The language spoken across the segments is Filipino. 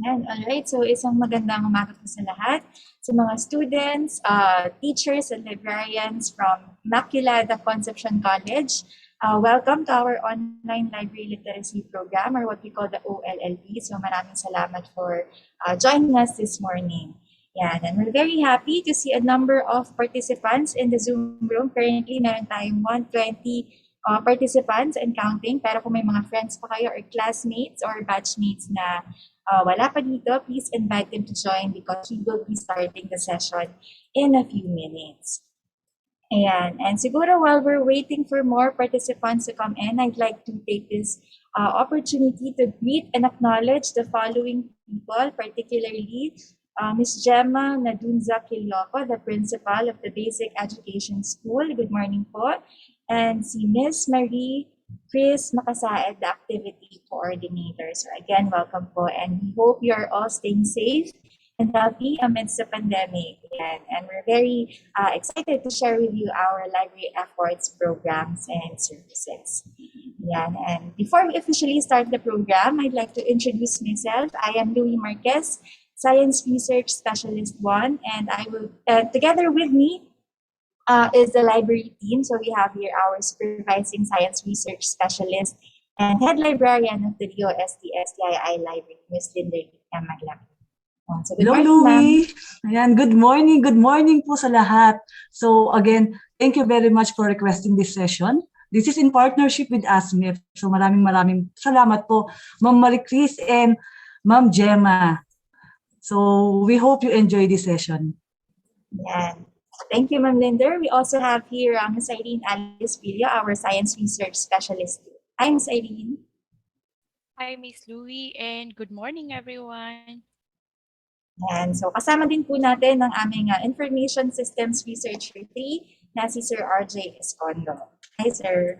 Ayan, alright. So isang magandang umaga po sa lahat. Sa mga students, teachers, and librarians from Immaculada Concepcion College, welcome to our online library literacy program, or what we call the OLLP. So maraming salamat for joining us this morning. Yan, and we're very happy to see a number of participants in the Zoom room. Currently, meron tayong 120 participants and counting. Pero kung may mga friends pa kayo or classmates or batchmates na wala pa dito, please invite them to join because we will be starting the session in a few minutes. Ayan. And siguro while we're waiting for more participants to come in, I'd like to take this opportunity to greet and acknowledge the following people, particularly Ms. Gemma Nadunza Quilloco, the principal of the Basic Education School. Good morning po. And si Ms. Marie Chris Makasaed, the activity coordinator. So again, welcome po, and we hope you're all staying safe and healthy amidst the pandemic. And we're very excited to share with you our library efforts, programs, and services. And before we officially start the program, I'd like to introduce myself. I am Louie Marquez, Science Research Specialist 1, and I will, together with me, is the library team. So we have here our supervising science research specialist and head librarian of the DOST-STII library, Ms. Linda Maglaki. So hello, Louie. Ayan, good morning. Good morning po sa lahat. So again, thank you very much for requesting this session. This is in partnership with ASMIF. So maraming salamat po, Ma'am Marie Chris and Ma'am Gemma. So we hope you enjoy this session. Yeah. Thank you, Ma'am Linder. We also have here Ms. Irene Alice Pilio, our science research specialist. Hi, Ms. Irene. Hi, Ms. Louie, and good morning, everyone. And so kasama din po natin ang aming Information Systems Researcher 3 na si Sir RJ Escondo. Hi, sir.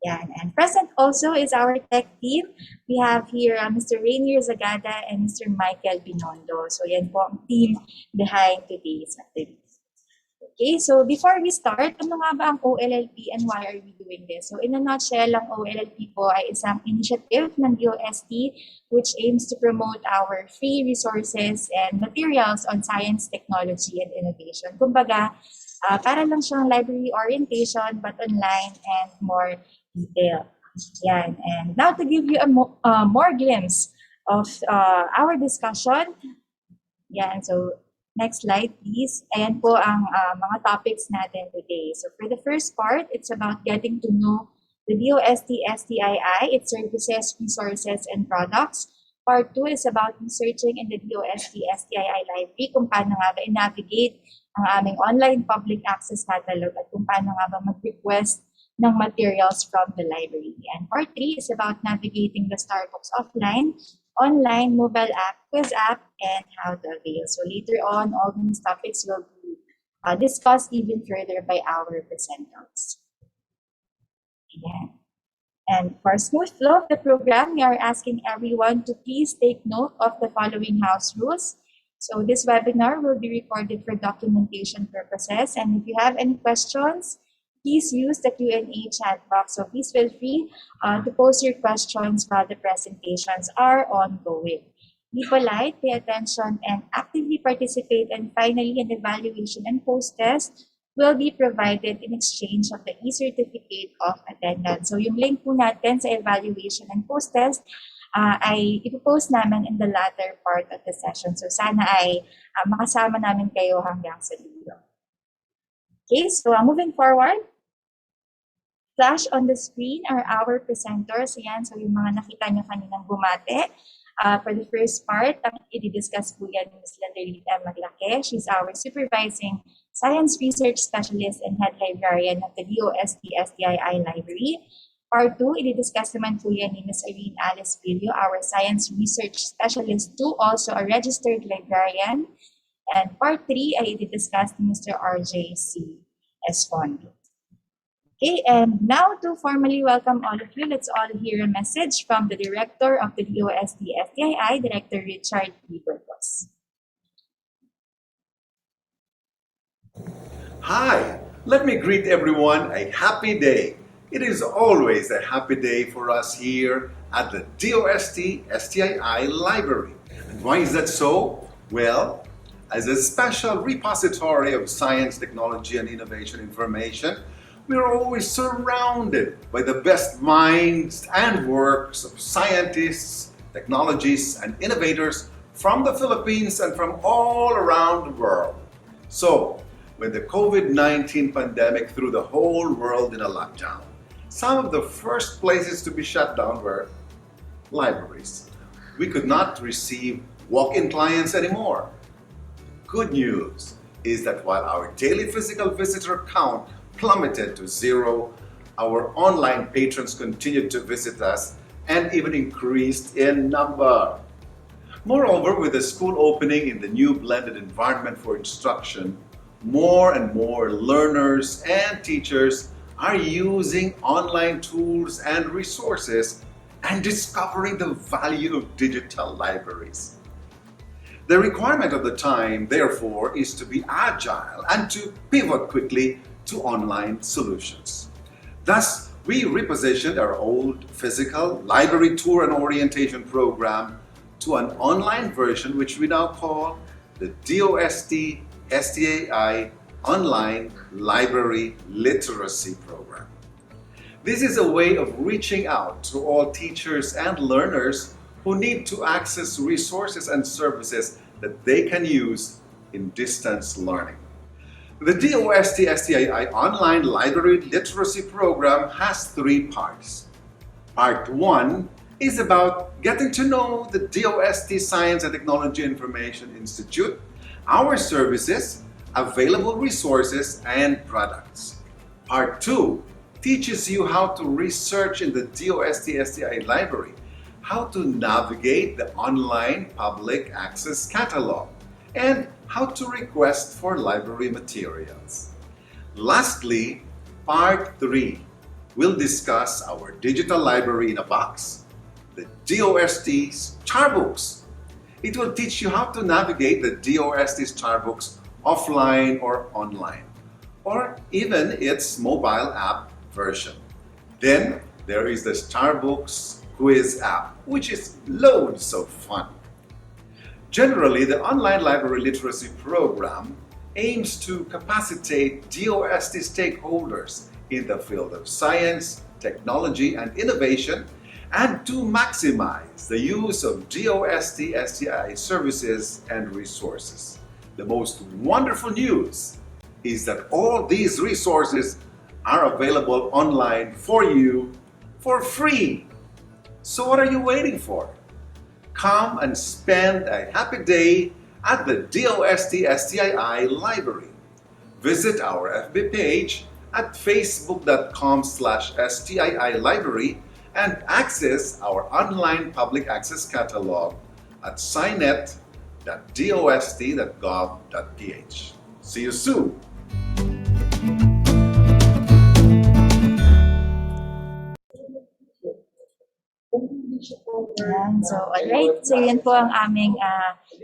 Yan. And present also is our tech team. We have here Mr. Rainier Zagada and Mr. Michael Binondo. So yan po ang team behind today's activity. Okay, so before we start, ano nga ba ang OLLP and why are we doing this? So in a nutshell, ang OLLP po ay isang initiative ng DOST which aims to promote our free resources and materials on science, technology, and innovation. Kumbaga, para lang siyang library orientation but online and more detail. Yan. And now to give you a more glimpse of our discussion. Yan, so next slide, please. Ayan po ang mga topics natin today. So for the first part, it's about getting to know the DOST-STII, its services, resources, and products. Part 2 is about researching in the DOST-STII library, kung paano nga ba i-navigate ang aming online public access catalog at kung paano nga ba mag-request ng materials from the library. And part 3 is about navigating the Starbucks offline, online, mobile app, quiz app, and how to avail. So later on, all these topics will be discussed even further by our presenters. Again. And for smooth flow of the program, we are asking everyone to please take note of the following house rules. So this webinar will be recorded for documentation purposes. And if you have any questions, please use the Q&A chat box. So please feel free to post your questions while the presentations are ongoing. Be polite, pay attention, and actively participate. And finally, an evaluation and post-test will be provided in exchange of the e-certificate of attendance. So yung link po natin sa evaluation and post-test ay ipopost namin in the latter part of the session. So sana ay makasama namin kayo hanggang sa dulo. Okay, so moving forward, flash on the screen are our presenters. Ayan, so yung mga nakita nyo kaninang bumate. For the first part, i-discuss po yan ni Ms. Linda Maglaki. She's our supervising science research specialist and head librarian of the DOST-STII library. Part 2, i-discuss naman po yan ni Ms. Irene Alice Pilio, our science research specialist 2, also a registered librarian. And part 3 ay i-discuss ni Mr. RJC Escondo. Okay, and now to formally welcome all of you, let's all hear a message from the director of the DOST-STII, Director Richard P. Burgos. Hi, let me greet everyone a happy day. It is always a happy day for us here at the DOST-STII Library. And why is that so? Well, as a special repository of science, technology, and innovation information, we are always surrounded by the best minds and works of scientists, technologists, and innovators from the Philippines and from all around the world. So, when the COVID-19 pandemic threw the whole world in a lockdown, some of the first places to be shut down were libraries. We could not receive walk-in clients anymore. Good news is that while our daily physical visitor count plummeted to zero, our online patrons continued to visit us and even increased in number. Moreover, with the school opening in the new blended environment for instruction, more and more learners and teachers are using online tools and resources and discovering the value of digital libraries. The requirement of the time, therefore, is to be agile and to pivot quickly to online solutions. Thus, we repositioned our old physical library tour and orientation program to an online version which we now call the DOST-STII Online Library Literacy Program. This is a way of reaching out to all teachers and learners who need to access resources and services that they can use in distance learning. The DOST-STII Online Library Literacy Program has 3 parts. Part 1 is about getting to know the DOST Science and Technology Information Institute, our services, available resources, and products. Part 2 teaches you how to research in the DOST-STI library, how to navigate the online public access catalog, and how to request for library materials. Lastly, Part 3 will discuss our digital library in a box, the DOST Starbooks. It will teach you how to navigate the DOST Starbooks offline or online, or even its mobile app version. Then there is the Starbooks quiz app, which is loads of fun. Generally, the online library literacy program aims to capacitate DOST stakeholders in the field of science, technology, and innovation, and to maximize the use of DOST-STI services and resources. The most wonderful news is that all these resources are available online for you for free. So what are you waiting for? Come and spend a happy day at the DOST-STII library. Visit our FB page at facebook.com/STII library and access our online public access catalog at scinet.dost.gov.ph. See you soon! Yan. So, alright. So, yan po ang aming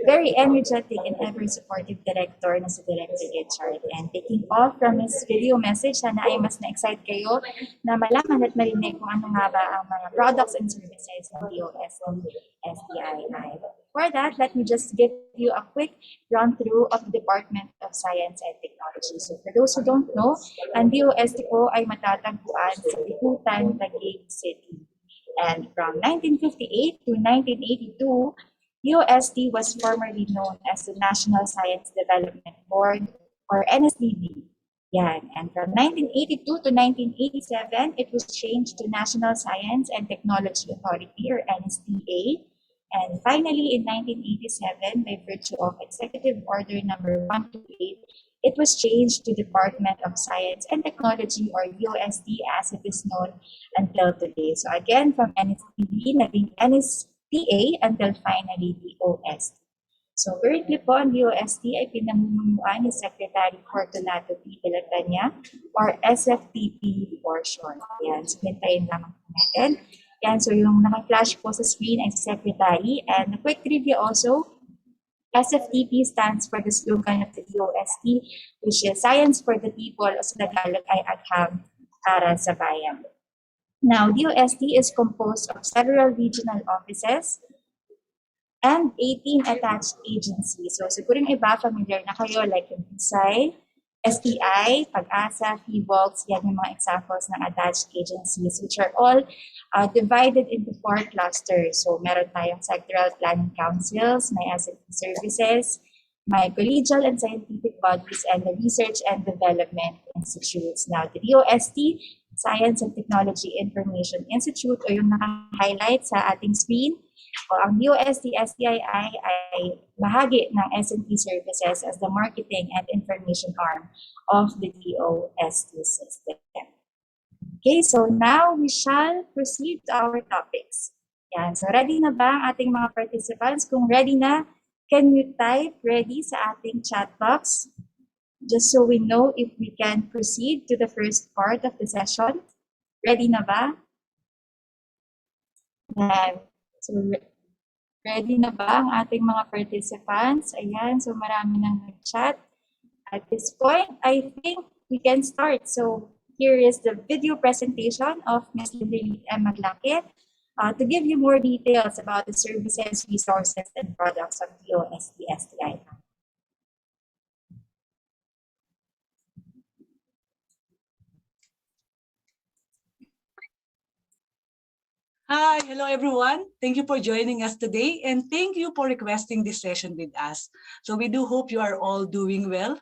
very energetic and ever-supportive director na si Director Richard. And taking off from his video message, sana ay mas na-excite kayo na malaman at marinig kung ano nga ba ang mga products and services ng DOST-STII. For that, let me just give you a quick run-through of the Department of Science and Technology. So, for those who don't know, ang DOST po ay matatagpuan sa Caloocan, Taguig City. And from 1958 to 1982, DOST was formerly known as the National Science Development Board, or NSDB. Yan. And from 1982 to 1987, it was changed to National Science and Technology Authority, or NSTA. And finally, in 1987, by virtue of Executive Order Number 128, it was changed to Department of Science and Technology, or DOST, as it is known until today. So again, from NSTB, naging NSTA until finally DOST. So currently po, ang DOST ay pinamumunuan ni Secretary Fortunato P. Pelatanya, or SFTP for short. Yan, so hintayin lamang po natin. Yan, so yung naka-flash po sa screen ay si Secretary. And a quick trivia also, SFTP stands for the slogan of the DOST, which is Science for the People, o sa Tagalog ay Agham para sa Bayan. Now, DOST is composed of several regional offices and 18 attached agencies. So siguro yung iba familiar na kayo like yung DOST-STII, STI, Pag-asa, PHIVOLCS, yan yung mga examples ng attached agencies which are all divided into 4 clusters. So meron tayong sectoral planning councils, may S&P services, may collegial and scientific bodies, and the research and development institutes. Now, the DOST, Science and Technology Information Institute, o yung naka-highlight sa ating screen, o ang DOST-STII ay bahagi ng S&P Services as the marketing and information arm of the DOST system. Okay, so now we shall proceed to our topics. Yan, so ready na ba ang ating mga participants? Kung ready na, can you type ready sa ating chat box? Just so we know if we can proceed to the first part of the session. Ready na ba? Yan. So, ready na ba ang ating mga participants? Ayan, so marami nang nag-chat. At this point, I think we can start. So, here is the video presentation of Ms. Immaculada to give you more details about the services, resources, and products of DOST-STII. Hi, hello everyone. Thank you for joining us today and thank you for requesting this session with us. So we do hope you are all doing well.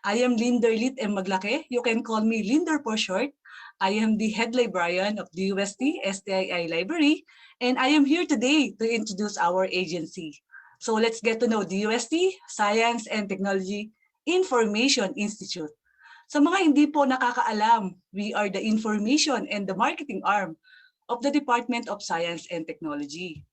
I am Linderlit Maglake. You can call me Linder for short. I am the head librarian of the DOST-STII Library and I am here today to introduce our agency. So let's get to know DOST, Science and Technology Information Institute. Sa mga hindi po nakakaalam, we are the information and the marketing arm of the Department of Science and Technology.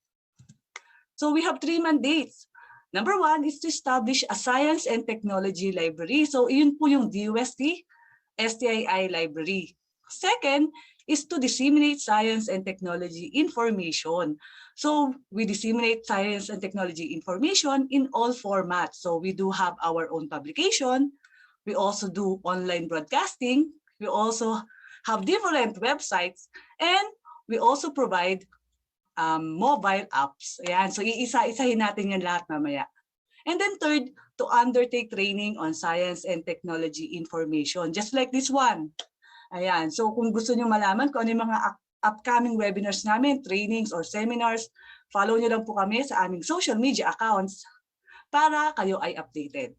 So we have 3 mandates. Number 1 is to establish a science and technology library. So yun po yung DOST-STII library. Second is to disseminate science and technology information. So we disseminate science and technology information in all formats. So we do have our own publication. We also do online broadcasting. We also have different websites and we also provide mobile apps. Ayan. So iisa-isahin natin yan lahat mamaya. And then third, to undertake training on science and technology information, just like this one. Ayan. So kung gusto nyo malaman kung ano yung mga upcoming webinars namin, trainings or seminars, follow nyo lang po kami sa aming social media accounts para kayo ay updated.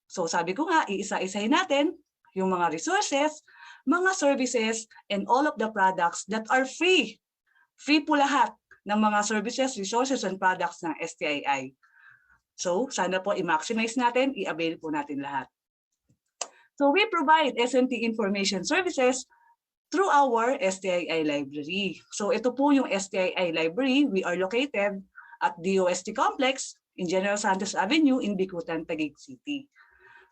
So sabi ko nga, iisa-isahin natin yung mga resources, mga services, and all of the products that are free. Free po lahat ng mga services, resources, and products ng STII. So, sana po i-maximize natin, i-avail po natin lahat. So, we provide S&T information services through our STII library. So, ito po yung STII library. We are located at DOST Complex in General Santos Avenue in Bicutan, Taguig City.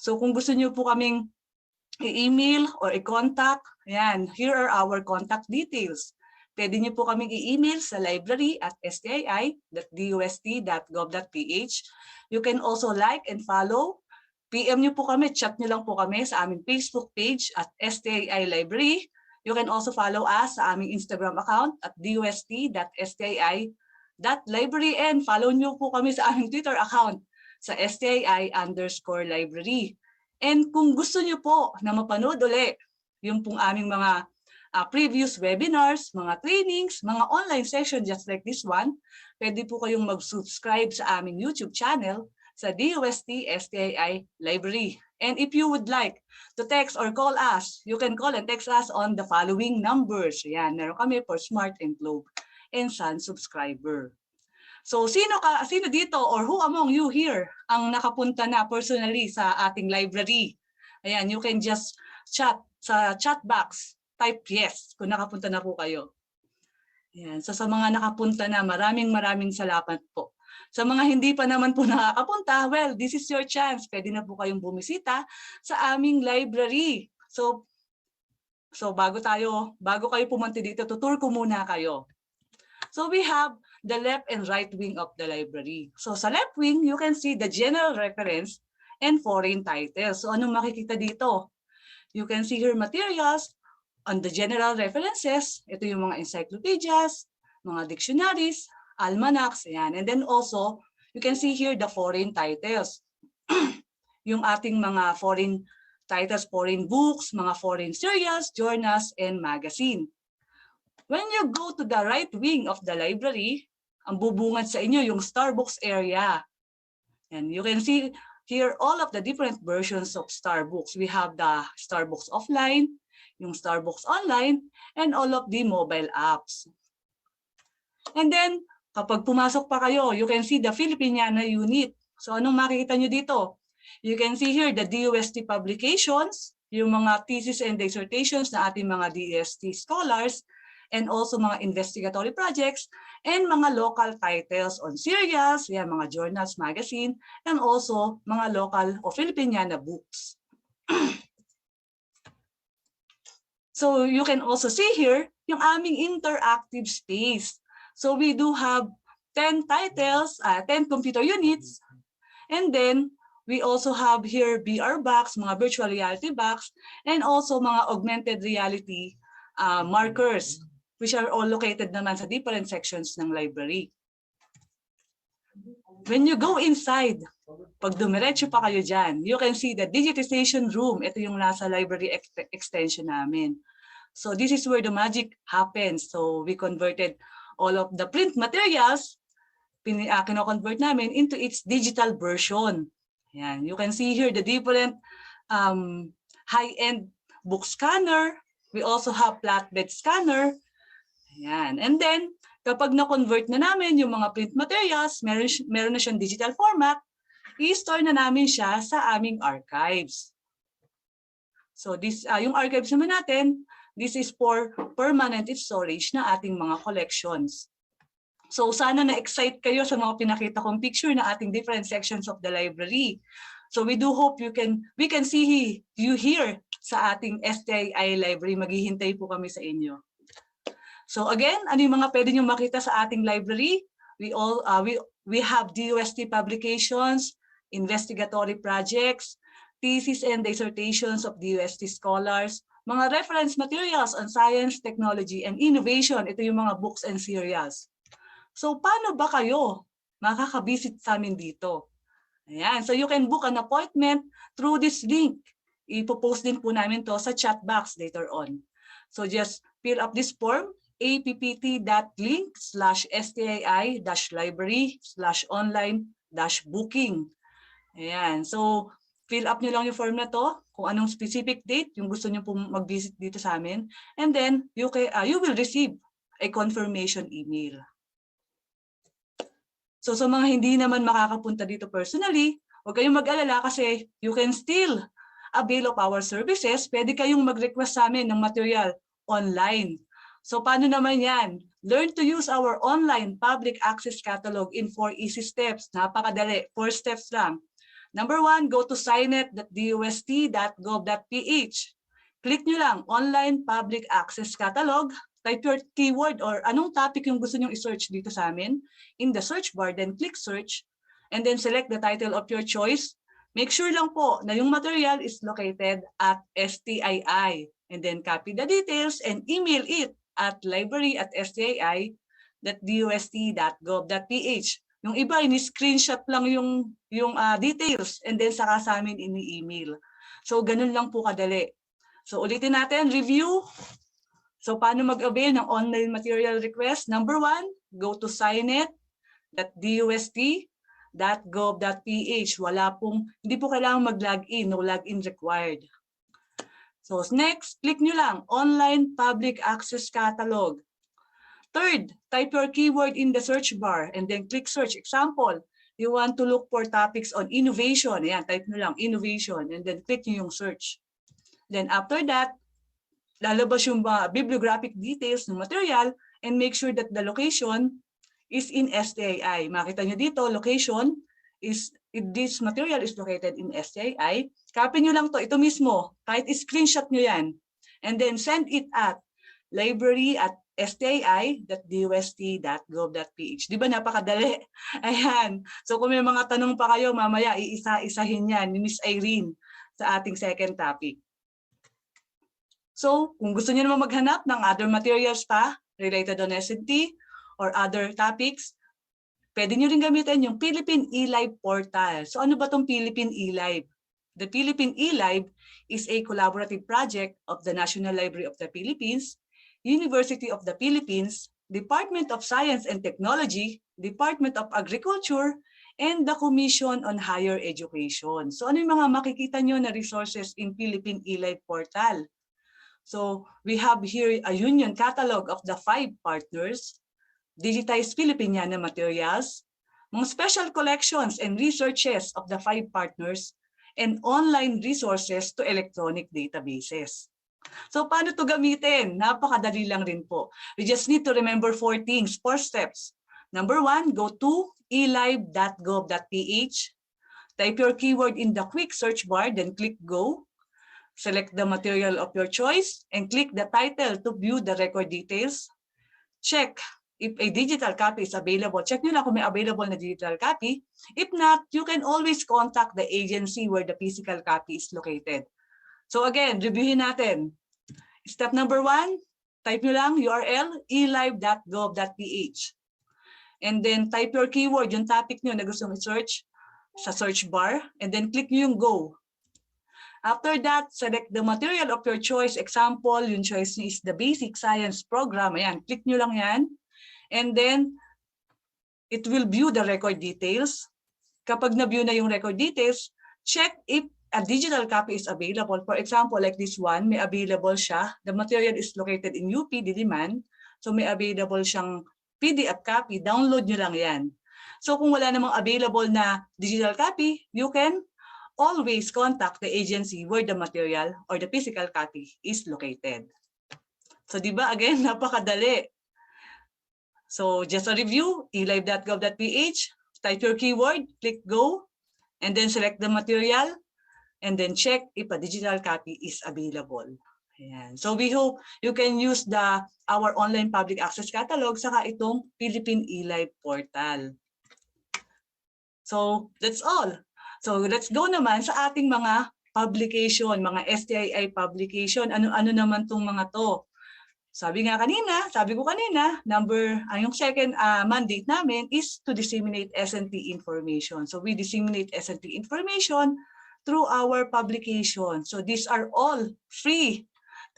So, kung gusto niyo po kaming i-email or i-contact, ayan, here are our contact details. Pwede niyo po kaming i-email sa library@stii.dost.gov.ph. You can also like and follow. PM niyo po kami, chat niyo lang po kami sa aming Facebook page at STII Library. You can also follow us sa aming Instagram account at dost.stii.library and follow niyo po kami sa aming Twitter account sa STII_library. And kung gusto niyo po na mapanood ulit yung pong aming mga previous webinars, mga trainings, mga online sessions just like this one, pwede po kayong mag-subscribe sa aming YouTube channel sa DOST-STII Library. And if you would like to text or call us, you can call and text us on the following numbers. Yan, meron kami for Smart and Globe and Sun subscriber. So sino dito or who among you here ang nakapunta na personally sa ating library? Ayan, you can just chat sa chat box, type yes kung nakapunta na po kayo. Ayan, so sa mga nakapunta na, maraming salamat po. Sa mga hindi pa naman po nakakapunta, well, this is your chance. Pwede na po kayong bumisita sa aming library. So bago kayo pumunta dito, tutur ko muna kayo. So we have the left and right wing of the library. So sa left wing, you can see the general reference and foreign titles. So anong makikita dito? You can see here materials on the general references. Ito yung mga encyclopedias, mga dictionaries, almanacs, ayan. And then also, you can see here the foreign titles. Yung ating mga foreign titles, foreign books, mga foreign serials, journals, and magazine. When you go to the right wing of the library, ang bubungad sa inyo yung Starbooks area. And you can see here all of the different versions of Starbooks. We have the Starbooks offline, yung Starbooks online, and all of the mobile apps. And then, kapag pumasok pa kayo, you can see the Filipiniana unit. So anong makikita nyo dito? You can see here the DOST publications, yung mga thesis and dissertations na ating mga DOST scholars, and also mga investigatory projects, and mga local titles on serials, yan, mga journals, magazine, and also mga local o Filipiniana books. So you can also see here yung aming interactive space. So we do have 10 titles, 10 computer units, and then we also have here VR box, mga virtual reality box, and also mga augmented reality markers, which are all located naman sa different sections ng library. When you go inside, pag dumiretso pa kayo dyan, you can see the digitization room. Ito yung nasa library extension namin. So this is where the magic happens. So we converted all of the print materials, kino-convert namin into its digital version. Yan. You can see here the different high-end book scanner. We also have flatbed scanner. Yan. And then, kapag na-convert na namin yung mga print materials, meron na siyang digital format, i-store na namin siya sa aming archives. So this, yung archives naman natin, this is for permanent storage na ating mga collections. So sana na-excite kayo sa mga pinakita kong picture na ating different sections of the library. So we do hope we can see you here sa ating STII library. Maghihintay po kami sa inyo. So again, ano yung mga pwede nyo makita sa ating library? We have DOST publications, investigatory projects, thesis and dissertations of DOST scholars, mga reference materials on science, technology, and innovation. Ito yung mga books and serials. So paano ba kayo makakabisit sa amin dito? Ayan. So you can book an appointment through this link. Ipopost din po namin to sa chat box later on. So just fill up this form, appt.link/stii-library/online-booking. Ayan. So fill up nyo lang yung form na to, kung anong specific date yung gusto nyo pong mag-visit dito sa amin. And then you will receive a confirmation email. So sa mga hindi naman makakapunta dito personally, huwag kayong mag-alala kasi you can still avail of our services. Pwede kayong mag-request sa amin ng material online. So paano naman yan? Learn to use our online public access catalog in 4 easy steps. Napakadali, 4 steps lang. Number 1, go to signet.dost.gov.ph. Click nyo lang, online public access catalog. Type your keyword or anong topic yung gusto nyong i-search dito sa amin. In the search bar, then click search. And then select the title of your choice. Make sure lang po na yung material is located at STII. And then copy the details and email it at library@stii.dost.gov.ph. Yung iba, ini-screenshot lang yung details and then saka sa amin ini-email. So, ganun lang po kadali. So, ulitin natin, review. So, paano mag-avail ng online material request? Number 1, go to signet.dost.gov.ph. Hindi po kailangan mag-login, no login required. So, next, click nyo lang, online public access catalog. Third, type your keyword in the search bar and then click search. Example, you want to look for topics on innovation. Ayan, type nyo lang, innovation, and then click nyo yung search. Then after that, lalabas yung bibliographic details ng material and make sure that the location is in STII. Makita nyo dito, location is, this material is located in STII. Copy nyo lang to, ito mismo, kahit screenshot nyo yan. And then send it at library@stii.dost.gov.ph. Di ba napakadali? Ayan. So kung may mga tanong pa kayo, mamaya iisa-isahin yan ni Miss Irene sa ating second topic. So kung gusto niyo naman maghanap ng other materials pa related on S&T or other topics, pwede nyo rin gamitin yung Philippine eLive portal. So ano ba itong Philippine eLive? The Philippine eLive is a collaborative project of the National Library of the Philippines, University of the Philippines, Department of Science and Technology, Department of Agriculture, and the Commission on Higher Education. So ano yung mga makikita nyo na resources in Philippine eLive portal? So we have here a union catalog of the 5 partners, digitized Filipiniana materials, mga special collections and researches of the 5 partners, and online resources to electronic databases. So paano to gamitin? Napakadali lang rin po. We just need to remember 4 things, 4 steps. Number 1, go to elive.gov.ph. Type your keyword in the quick search bar, then click go. Select the material of your choice and click the title to view the record details. Check if a digital copy is available. Check nyo na kung may available na digital copy. If not, you can always contact the agency where the physical copy is located. So again, reviewin natin. Step number 1, type nyo lang URL elive.gov.ph. And then type your keyword, yung topic nyo na gusto mong search sa search bar, and then click nyo yung go. After that, select the material of your choice. Example, yung choice nyo is the basic science program. Ayan, click nyo lang yan. And then, it will view the record details. Kapag na-view na yung record details, check if a digital copy is available. For example, like this one, may available siya. The material is located in UP, Diliman. So may available siyang PDF copy. Download nyo lang yan. So kung wala namang available na digital copy, you can always contact the agency where the material or the physical copy is located. So di ba, again, napakadali. So just a review, elive.gov.ph, type your keyword, click go, and then select the material, and then check if a digital copy is available. Ayan. So we hope you can use our online public access catalog saka itong Philippine eLive portal. So that's all. So let's go naman sa ating mga publication, mga STII publication. Ano naman tong mga to? Sabi ko kanina, yung second mandate namin is to disseminate S&T information. So we disseminate S&T information through our publication. So these are all free.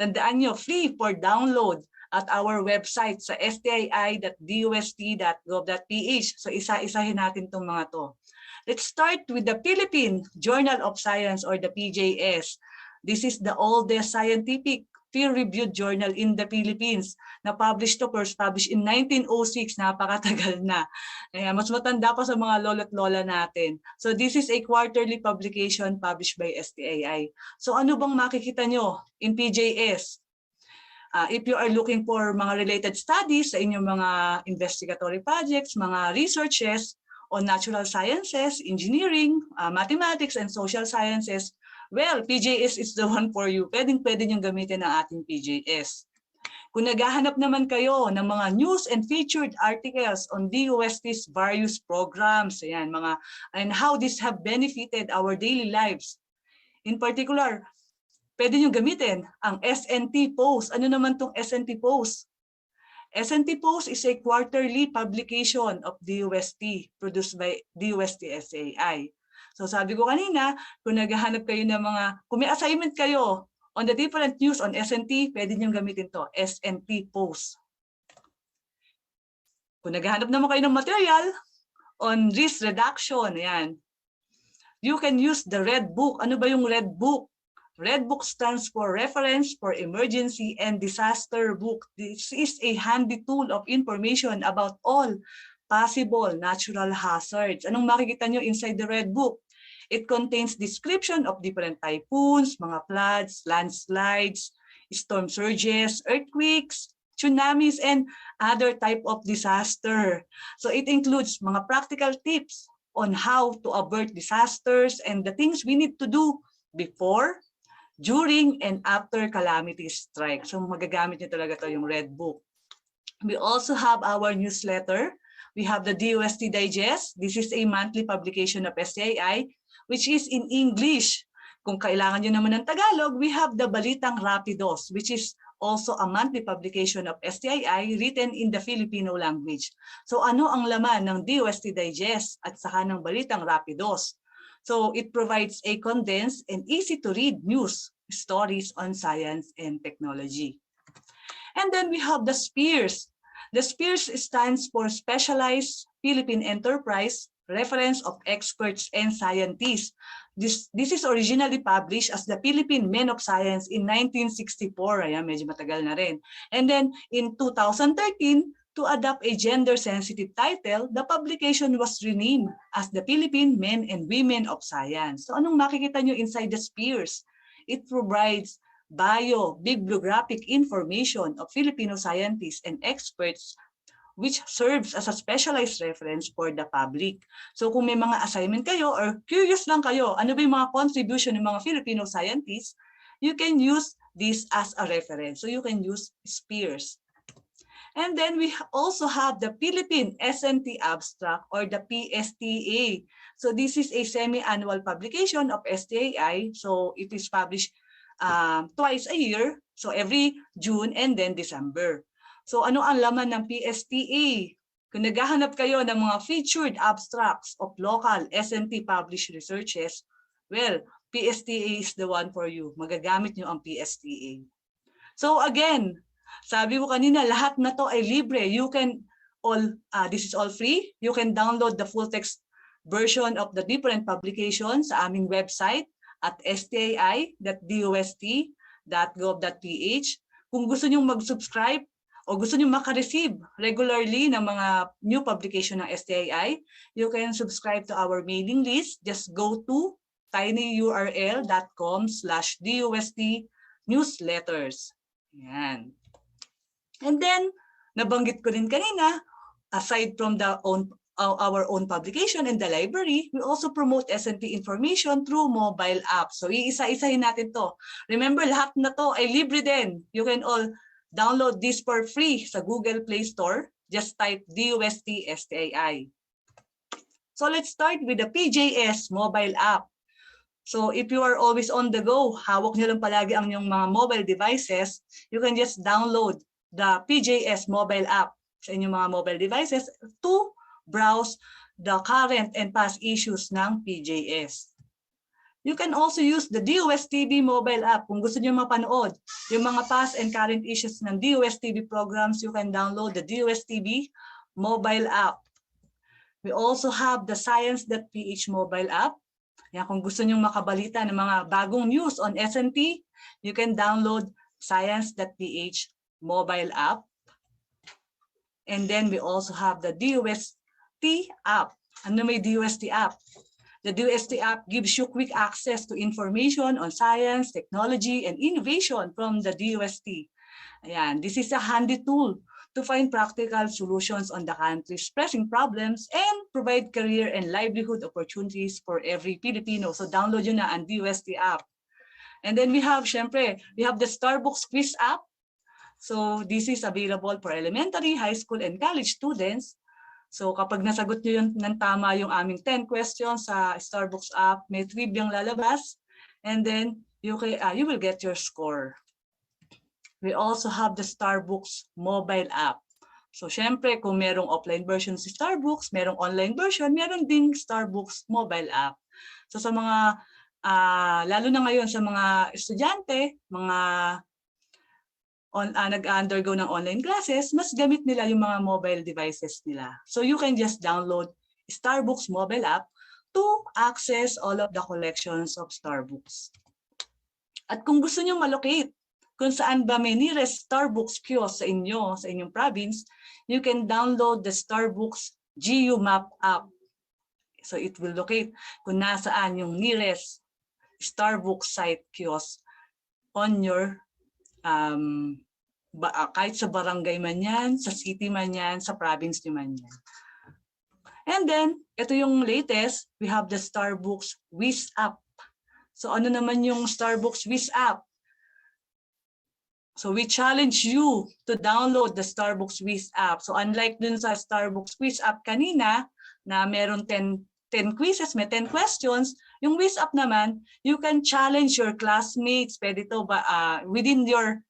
Tandaan nyo, free for download at our website sa stii.dost.gov.ph. So isa-isahin natin itong mga to. Let's start with the Philippine Journal of Science or the PJS. This is the oldest scientific peer-reviewed journal in the Philippines. Na-published to, first published in 1906, napakatagal na. Mas matanda pa sa mga lolo't lola natin. So this is a quarterly publication published by STII. So ano bang makikita nyo in PJS? If you are looking for mga related studies sa inyong mga investigatory projects, mga researches on natural sciences, engineering, mathematics, and social sciences, well, PJS is the one for you. Pwede niyong gamitin ang ating PJS. Kung naghahanap naman kayo ng mga news and featured articles on DOST's various programs, ayan, and how this have benefited our daily lives. In particular, pwede niyong gamitin ang SNT Post. Ano naman tong SNT Post? SNT Post is a quarterly publication of DOST produced by DOST-STII. So sabi ko kanina, kung naghahanap kayo ng kung may assignment kayo on the different news on SNT, pwede niyong gamitin to, SNT Post. Kung naghahanap naman kayo ng material on risk reduction, ayan, you can use the Red Book. Ano ba yung Red Book? Red Book stands for Reference for Emergency and Disaster Book. This is a handy tool of information about all possible natural hazards. Anong makikita nyo inside the Red Book? It contains description of different typhoons, mga floods, landslides, storm surges, earthquakes, tsunamis, and other type of disaster. So it includes mga practical tips on how to avert disasters and the things we need to do before, during, and after calamity strike. So magagamit nyo talaga to yung Red Book. We also have our newsletter. We have the DOST Digest. This is a monthly publication of STII, which is in English. Kung kailangan nyo naman ng Tagalog, we have the Balitang Rapidos, which is also a monthly publication of STII written in the Filipino language. So ano ang laman ng DOST Digest at saka ng Balitang Rapidos? So it provides a condensed and easy-to-read news stories on science and technology. And then we have the SPEARS. The SPEARS stands for Specialized Philippine Enterprise, Reference of Experts and Scientists. This is originally published as the Philippine Men of Science in 1964. Ayan, medyo matagal na rin. And then in 2013, to adopt a gender-sensitive title, the publication was renamed as the Philippine Men and Women of Science. So anong makikita nyo inside the SPEARS? It provides bibliographic information of Filipino scientists and experts which serves as a specialized reference for the public. So kung may mga assignment kayo or curious lang kayo, ano ba yung mga contribution ng mga Filipino scientists, you can use this as a reference. So you can use SPEARS. And then we also have the Philippine SNT Abstract or the PSTA. So this is a semi-annual publication of STI. So it is published twice a year. So every June and then December. So ano ang laman ng PSTA? Kung naghahanap kayo ng mga featured abstracts of local SNT published researches, well, PSTA is the one for you. Magagamit nyo ang PSTA. So again, sabi ko kanina, lahat na to ay libre. You can this is all free. You can download the full text version of the different publications sa aming website at stii.dost.gov.ph. Kung gusto nyo mag-subscribe o gusto nyo makareceive regularly ng mga new publication ng STII, you can subscribe to our mailing list. Just go to tinyurl.com/dost-newsletters. Yan. And then, nabanggit ko rin kanina, aside from our own publication in the library, we also promote SNT information through mobile apps. So, iisa-isahin natin to. Remember, lahat na to ay libre din. You can all download this for free sa Google Play Store. Just type DOST-STII. So, let's start with the PJS mobile app. So, if you are always on the go, hawak nyo lang palagi ang inyong mga mobile devices, you can just download the PJS mobile app sa inyong mga mobile devices to browse the current and past issues ng PJS. You can also use the DOST-TV mobile app. Kung gusto niyo mapanood yung mga past and current issues ng DOST-TV programs, you can download the DOST-TV mobile app. We also have the Science.ph mobile app. Yan, kung gusto niyo makabalita ng mga bagong news on SNT, you can download Science.ph mobile app. And then we also have the DOST app. Ano may DOST app? The DOST app gives you quick access to information on science, technology, and innovation from the DOST. Ayan, this is a handy tool to find practical solutions on the country's pressing problems and provide career and livelihood opportunities for every Filipino. So download yun na ang DOST app. And then we have, syempre, we have the Starbucks quiz app. So this is available for elementary, high school, and college students. So kapag nasagot nyo yun ng tama yung aming 10 questions sa Starbucks app, may triviang lalabas, and then you will get your score. We also have the Starbucks mobile app. So syempre, kung merong offline version si Starbucks, merong online version, meron ding Starbucks mobile app. So sa mga, lalo na ngayon sa mga estudyante, mga nag-undergo ng online classes, mas gamit nila yung mga mobile devices nila. So you can just download Starbucks mobile app to access all of the collections of Starbucks. At kung gusto nyo malocate kung saan ba may nearest Starbucks kiosk sa inyong province, you can download the Starbucks GU Map app. So it will locate kung nasaan yung nearest Starbucks site kiosk on your kahit sa barangay man yan, sa city man yan, sa province man yan. And then, ito yung latest, we have the Starbucks Wish app. So ano naman yung Starbucks Wish app? So we challenge you to download the Starbucks Wish app. So unlike dun sa Starbucks Wish app kanina, na meron 10 quizzes, may 10 questions, yung Wish app naman, you can challenge your classmates, pwede to ba, within your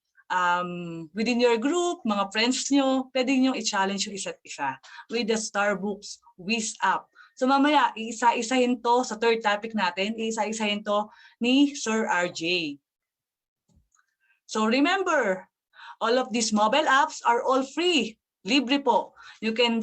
within your group, mga friends nyo, pwede nyo i-challenge yung isa't isa with the Starbucks Whiz app. So mamaya, iisa-isahin to sa third topic natin, iisa-isahin to ni Sir RJ. So remember, all of these mobile apps are all free. Libre po. You can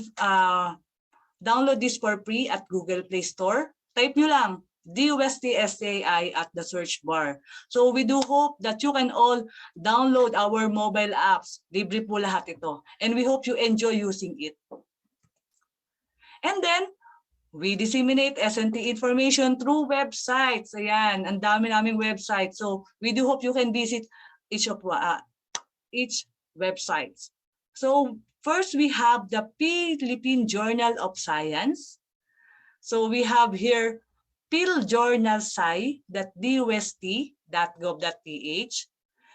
download this for free at Google Play Store. Type nyo lang DOST-STII at the search bar. So we do hope that you can all download our mobile apps. Libre po lahat ito. And we hope you enjoy using it. And then, we disseminate S&T information through websites. Ayan, ang dami naming website. So we do hope you can visit each website. So first, we have the Philippine Journal of Science. So we have here philjournalsci.dost.gov.ph.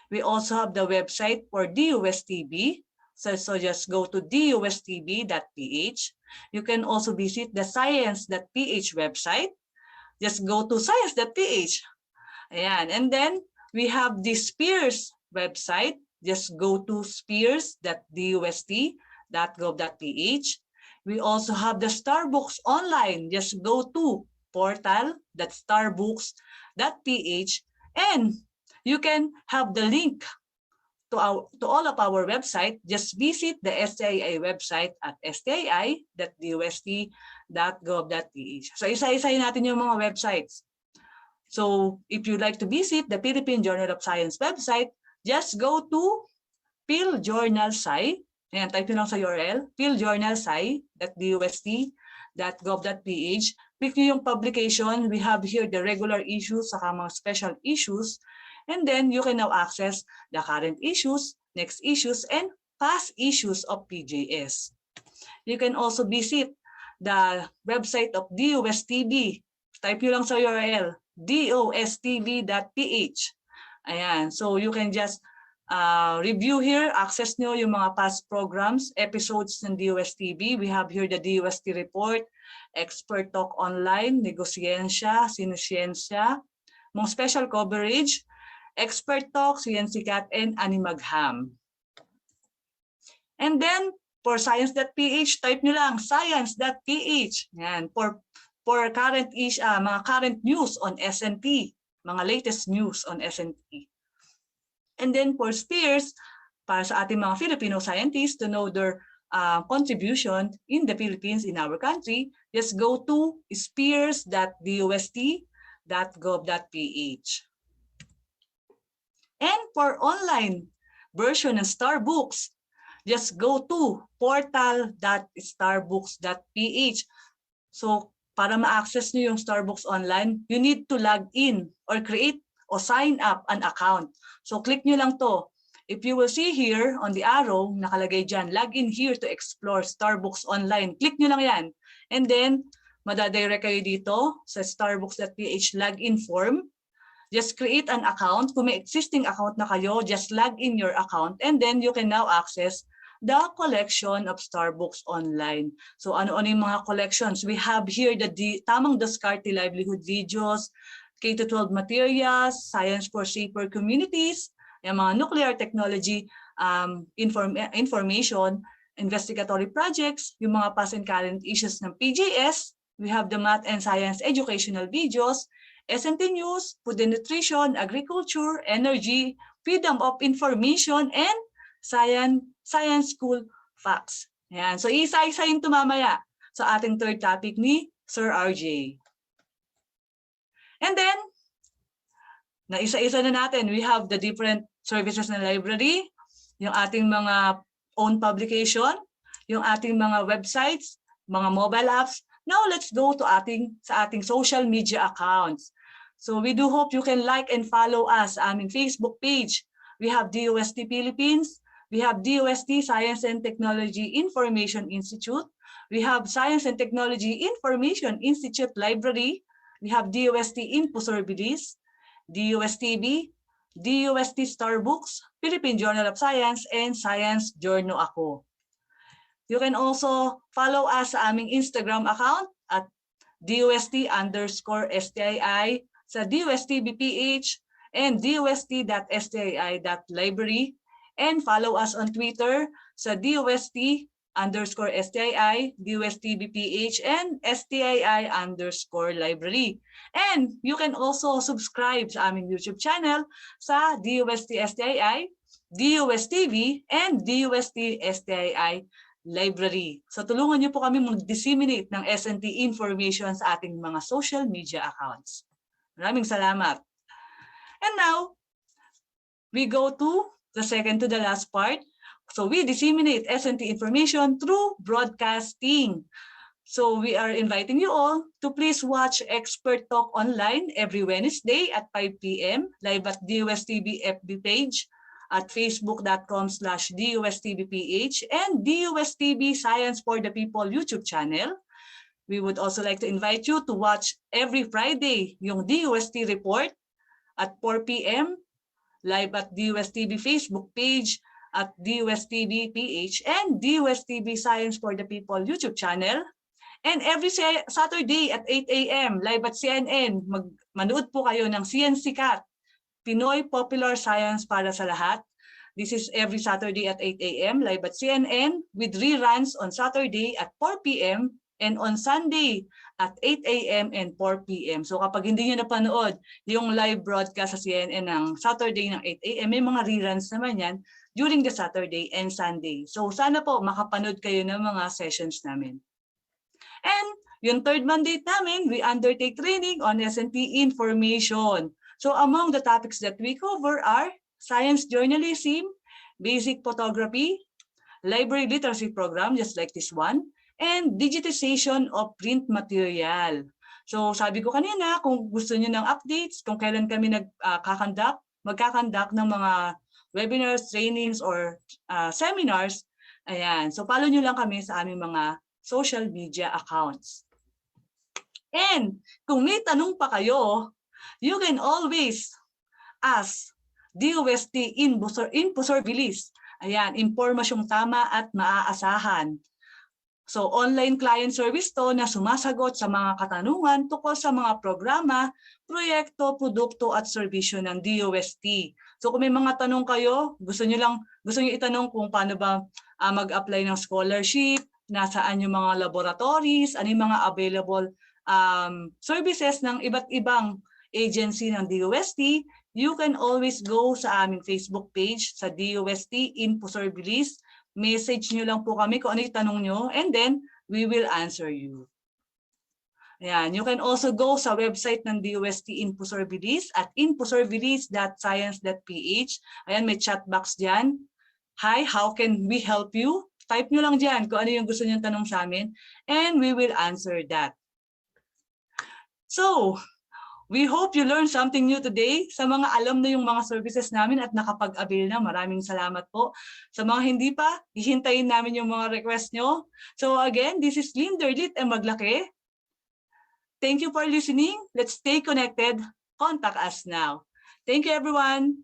We also have the website for DOST-STII. So just go to dostb.ph. You can also visit the science.ph website. Just go to science.ph. Ayan. And then we have the SPEARS website. Just go to spears.dost.gov.ph. We also have the Starbucks online. Just go to portal.starbucks.ph, and you can have the link to all of our website. Just visit the STII website at stii.dost.gov.ph. So isa-isahin natin yung mga websites. So if you'd like to visit the Philippine Journal of Science website, just go to philjournalsci. Ayan, type nyo lang sa URL, philjournalsci.dost.gov.ph. Click nyo yung publication. We have here the regular issues, saka mga special issues. And then you can now access the current issues, next issues, and past issues of PJS. You can also visit the website of DOST-STII. Type nyo lang sa URL, dostb.ph. Ayan, so you can just review here, access nyo yung mga past programs, episodes ng DOST-STII. We have here the DOST report, expert talk online, negosiyensya, sinusyensya, mga special coverage, expert talk, CNCCAT, and animagham. And then, for science.ph, type nyo lang, science.ph. Yan, for current mga current news on S&T, mga latest news on S&T. And then for SPEARS, para sa ating mga Filipino scientists to know their contribution in the Philippines, in our country, just go to spears.dost.gov.ph. And for online version ng Starbooks, just go to portal.starbooks.ph. So para ma-access nyo yung Starbooks online, you need to log in or create o sign up an account. So click nyo lang to. If you will see here on the arrow, nakalagay dyan, log in here to explore Starbooks online. Click nyo lang yan. And then, madadirect kayo dito sa starbooks.ph login form. Just create an account. Kung may existing account na kayo, just log in your account and then you can now access the collection of Starbooks online. So ano-ano yung mga collections? We have here the tamang diskarte livelihood videos, K-12 materials, science for safer communities, yung mga nuclear technology information, investigatory projects, yung mga past and current issues ng PJS. We have the math and science educational videos, S&T news, food and nutrition, agriculture, energy, freedom of information, and science school facts. Ayan. So isa-isahin ito mamaya sa ating third topic ni Sir RJ. And then, naisa-isa na natin, we have the different services ng library, yung ating mga own publication, yung ating mga websites, mga mobile apps. Now, let's go to sa ating social media accounts. So we do hope you can like and follow us sa aming Facebook page. We have DOST Philippines, we have DOST Science and Technology Information Institute, we have Science and Technology Information Institute Library, we have DOST Impossibilis, DOST-STII, DOST Starbooks, Philippine Journal of Science, and Science Journal Ako. You can also follow us sa aming Instagram account at DOST_STII, sa DOST-BPH, and DOST.STII.library. And follow us on Twitter sa DOST_STII, DOST-BPH, and STII_library. And you can also subscribe sa aming YouTube channel sa DOST-STII, DOST-TV, and DOST-STII library. So tulungan niyo po kami mag-disseminate ng S&T information sa ating mga social media accounts. Maraming salamat. And now, we go to the second to the last part. So we disseminate S&T information through broadcasting. So we are inviting you all to please watch Expert Talk online every Wednesday at 5 p.m. live at DOSTV FB page at facebook.com/DOSTVPH and DOSTV Science for the People YouTube channel. We would also like to invite you to watch every Friday yung DOST report at 4 p.m. live at DOSTV Facebook page at DOSTV PH and DOSTV Science for the People YouTube channel. And every Saturday at 8 a.m. live at CNN, manood po kayo ng CNC Cat, Pinoy Popular Science para sa lahat. This is every Saturday at 8 a.m. live at CNN with reruns on Saturday at 4 p.m. and on Sunday at 8 a.m. and 4 p.m. So kapag hindi nyo napanood yung live broadcast sa CNN ng Saturday ng 8 a.m., may mga reruns naman yan during the Saturday and Sunday. So sana po makapanood kayo ng mga sessions namin. And yung third mandate namin, we undertake training on S&T information. So among the topics that we cover are science journalism, basic photography, library literacy program, just like this one, and digitization of print material. So sabi ko kanina, kung gusto niyo ng updates, kung kailan kami magkakandak ng mga webinars, trainings, or seminars, ayan. So follow nyo lang kami sa aming mga social media accounts. And kung may tanong pa kayo, you can always ask DOST Impusor Bilis. Ayan, impormasyong tama at maaasahan. So online client service to na sumasagot sa mga katanungan tungkol sa mga programa, proyekto, produkto at serbisyo ng DOST. So kung may mga tanong kayo, gusto niyo itanong kung paano ba mag-apply ng scholarship, nasaan yung mga laboratories, ano yung mga available services ng iba't ibang agency ng DOST, you can always go sa aming Facebook page sa DOST Impusor Bilis. Message nyo lang po kami kung ano yung tanong nyo and then we will answer you. Ayan. You can also go sa website ng DOST Impusor Bilis at impusorbilis.science.ph. Ayan, may chat box dyan. Hi, how can we help you? Type nyo lang dyan kung ano yung gusto nyo tanong sa amin and we will answer that. So, we hope you learned something new today. Sa mga alam na yung mga services namin at nakapag-avail na, maraming salamat po. Sa mga hindi pa, hihintayin namin yung mga request nyo. So again, this is Linderlit and Maglaki. Thank you for listening. Let's stay connected. Contact us now. Thank you, everyone.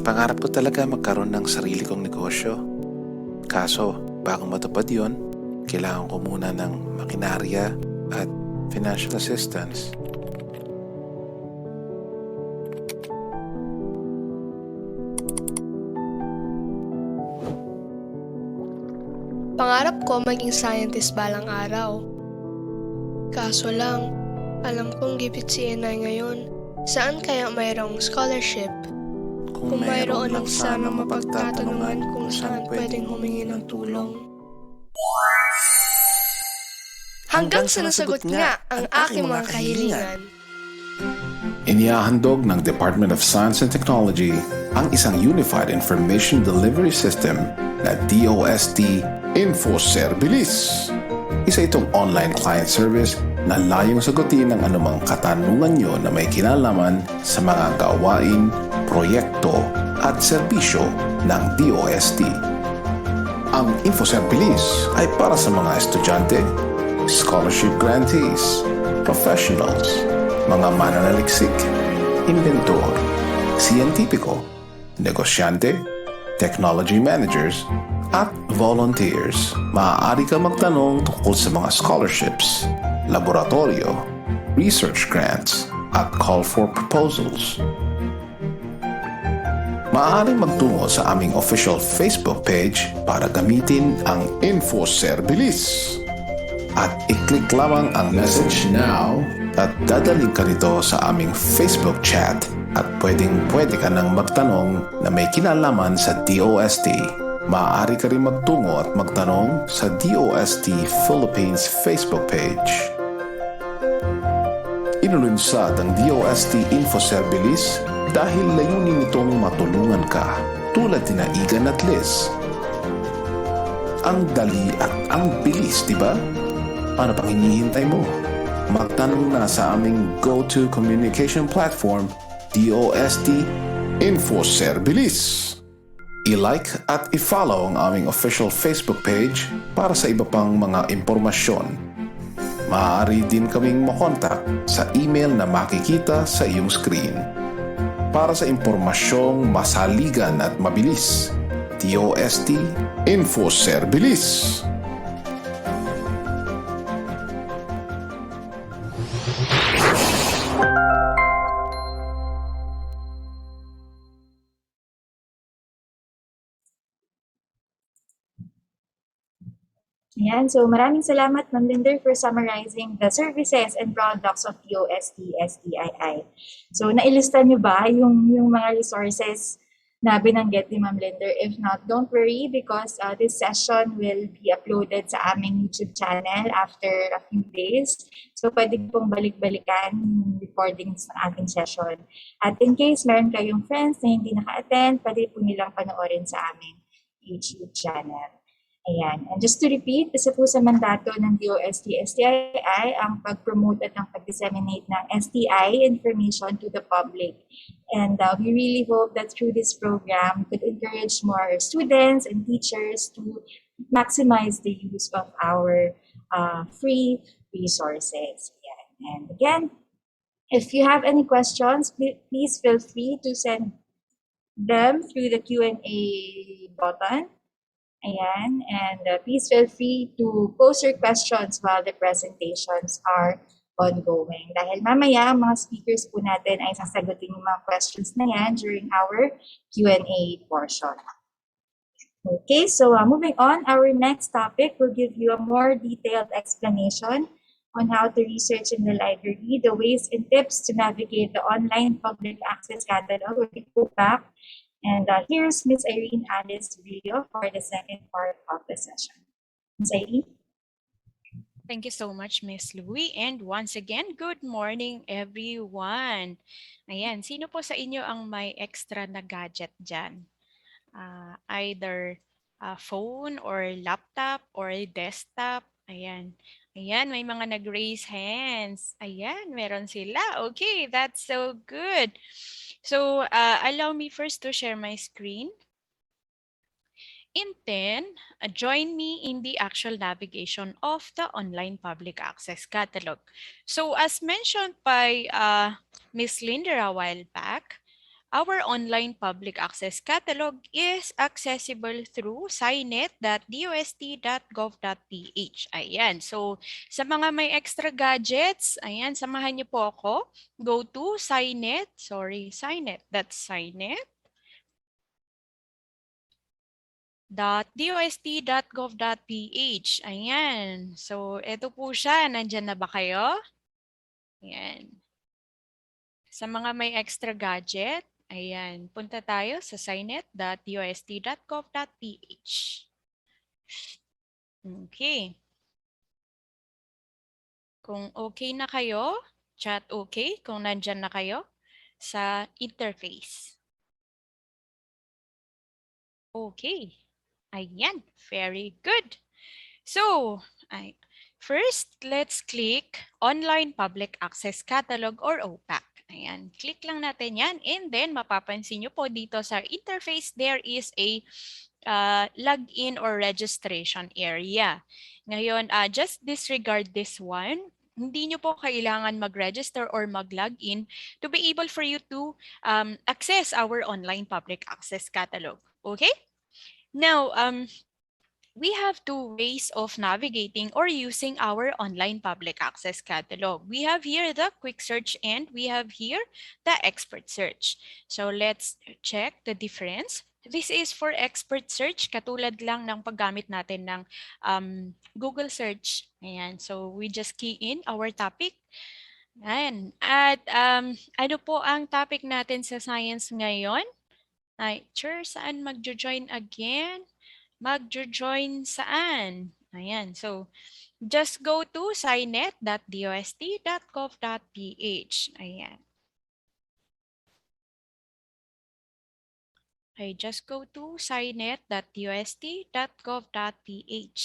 Pangarap ko talaga magkaroon ng sarili kong negosyo. Kaso, bago matupad yon, kailangan ko muna ng makinarya at financial assistance. Pangarap ko maging scientist balang araw. Kaso lang, alam kong gipit si Inay ngayon. Saan kaya mayroong scholarship? Kung mayroon lang sana mapagtatanungan kung saan pwedeng humingi ng tulong. Hanggang sa nasagot nga ang aking mga kahilingan. Inihahandog ng Department of Science and Technology ang isang Unified Information Delivery System na DOST-STII InfoServilis. Isa itong online client service na layong sagutin ang anumang katanungan nyo na may kinalaman sa mga gawain, proyekto at serbisyo ng DOST. Ang InfoServilis ay para sa mga estudyante, scholarship grantees, professionals, mga mananaliksik, inventor, siyentipiko, negosyante, technology managers, at volunteers. Maaari ka magtanong tungkol sa mga scholarships, laboratorio, research grants, at call for proposals. Maaari magtungo sa aming official Facebook page para gamitin ang InfoServilis. At i-click lamang ang message now at dadaling ka nito sa aming Facebook chat at pwede ka nang magtanong na may kinalaman sa DOST. Maaari ka rin magtungo at magtanong sa DOST Philippines Facebook page. Inulunsad ang DOST InfoServilis dahil layunin nitong matulungan ka tulad ni Igan at Liz. Ang dali at ang bilis, di ba? Ano pang hinihintay mo? Magtanong na sa aming go-to communication platform, DOST InfoServilis. I-like at i-follow ang aming official Facebook page para sa iba pang mga impormasyon. Maaari din kaming makontak sa email na makikita sa iyong screen. Para sa impormasyong masaligan at mabilis, DOST InfoServilis. Ayan, so maraming salamat, Ma'am Linder, for summarizing the services and products of DOST-STII. So nailista niyo ba yung mga resources na binanggit ni Ma'am Linder? If not, don't worry because this session will be uploaded sa aming YouTube channel after a few days. So pwede pong balik-balikan yung recordings ng ating session. At in case meron kayong friends na hindi naka-attend, pwede po nilang panoorin sa aming YouTube channel. Ayan. And just to repeat, isa po sa mandato ng DOST-STII ang pag-promote at ang pag-disseminate ng STI information to the public. And we really hope that through this program, we could encourage more students and teachers to maximize the use of our free resources. Ayan. And again, if you have any questions, please feel free to send them through the Q&A button. Ayan, and please feel free to post your questions while the presentations are ongoing. Dahil mamaya, mga speakers po natin ay sasagutin yung mga questions na yan during our Q&A portion. Okay, so moving on, our next topic will give you a more detailed explanation on how to research in the library, the ways and tips to navigate the online public access catalog. We'll go back. And here's Ms. Irene Alice Rio for the second part of the session. Ms. Irene? Thank you so much, Miss Louie. And once again, good morning, everyone. Ayan, sino po sa inyo ang may extra na gadget dyan? Either phone or laptop or desktop. Ayan. Ayan, may mga nag-raise hands. Ayan, meron sila. Okay, that's so good. So, allow me first to share my screen. And then, join me in the actual navigation of the online public access catalog. So, as mentioned by Ms. Linder a while back, Our online public access catalog is accessible through scinet.dost.gov.ph. Ayan. So, sa mga may extra gadgets, ayan, samahan niyo po ako. Go to Scinet. Sorry, Scinet. That's scinet.dost.gov.ph. Ayan. So, ito po siya. Nandyan na ba kayo? Ayan. Sa mga may extra gadget, ayan, punta tayo sa scinet.dost.gov.ph. Okay. Kung okay na kayo, chat okay kung nandyan na kayo sa interface. Okay. Ayan, very good. So, first, let's click Online Public Access Catalog or OPAC. Ayan, click lang natin yan and then mapapansin nyo po dito sa interface, there is a login or registration area. Ngayon, just disregard this one. Hindi nyo po kailangan mag-register or mag-login to be able for you to access our online public access catalog. Okay? Now, we have two ways of navigating or using our online public access catalog. We have here the quick search and we have here the expert search. So let's check the difference. This is for expert search, katulad lang ng paggamit natin ng Google search. Ayan. So we just key in our topic. Ayan. At ano po ang topic natin sa science ngayon? Saan mag-join again? Mag-join saan? Ayan. So, just go to scinet.dost.gov.ph. Ayan. Okay, just go to scinet.dost.gov.ph.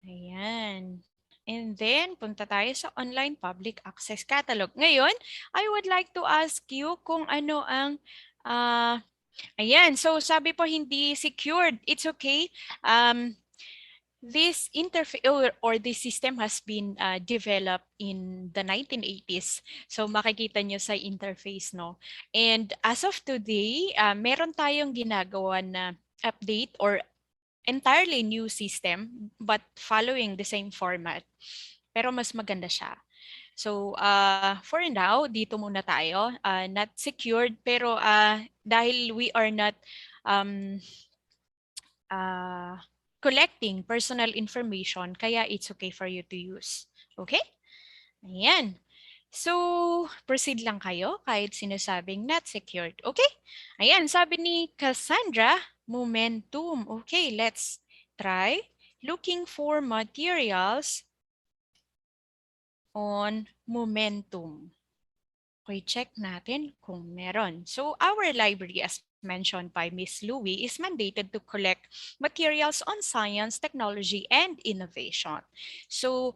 Ayan. And then, punta tayo sa Online Public Access Catalog. Ngayon, I would like to ask you kung ano ang ayan, so sabi po hindi secured. It's okay. This interface or this system has been developed in the 1980s. So makikita nyo sa interface, no? And as of today, meron tayong ginagawa na update or entirely new system but following the same format. Pero mas maganda siya. So, for now, dito muna tayo. Not secured, pero dahil we are not collecting personal information, kaya it's okay for you to use. Okay? Ayan. So, proceed lang kayo kahit sinasabing not secured. Okay? Ayan, sabi ni Cassandra, momentum. Okay, let's try looking for materials on momentum. Okay, check natin kung meron. So our library, as mentioned by Miss Louie, is mandated to collect materials on science, technology, and innovation. So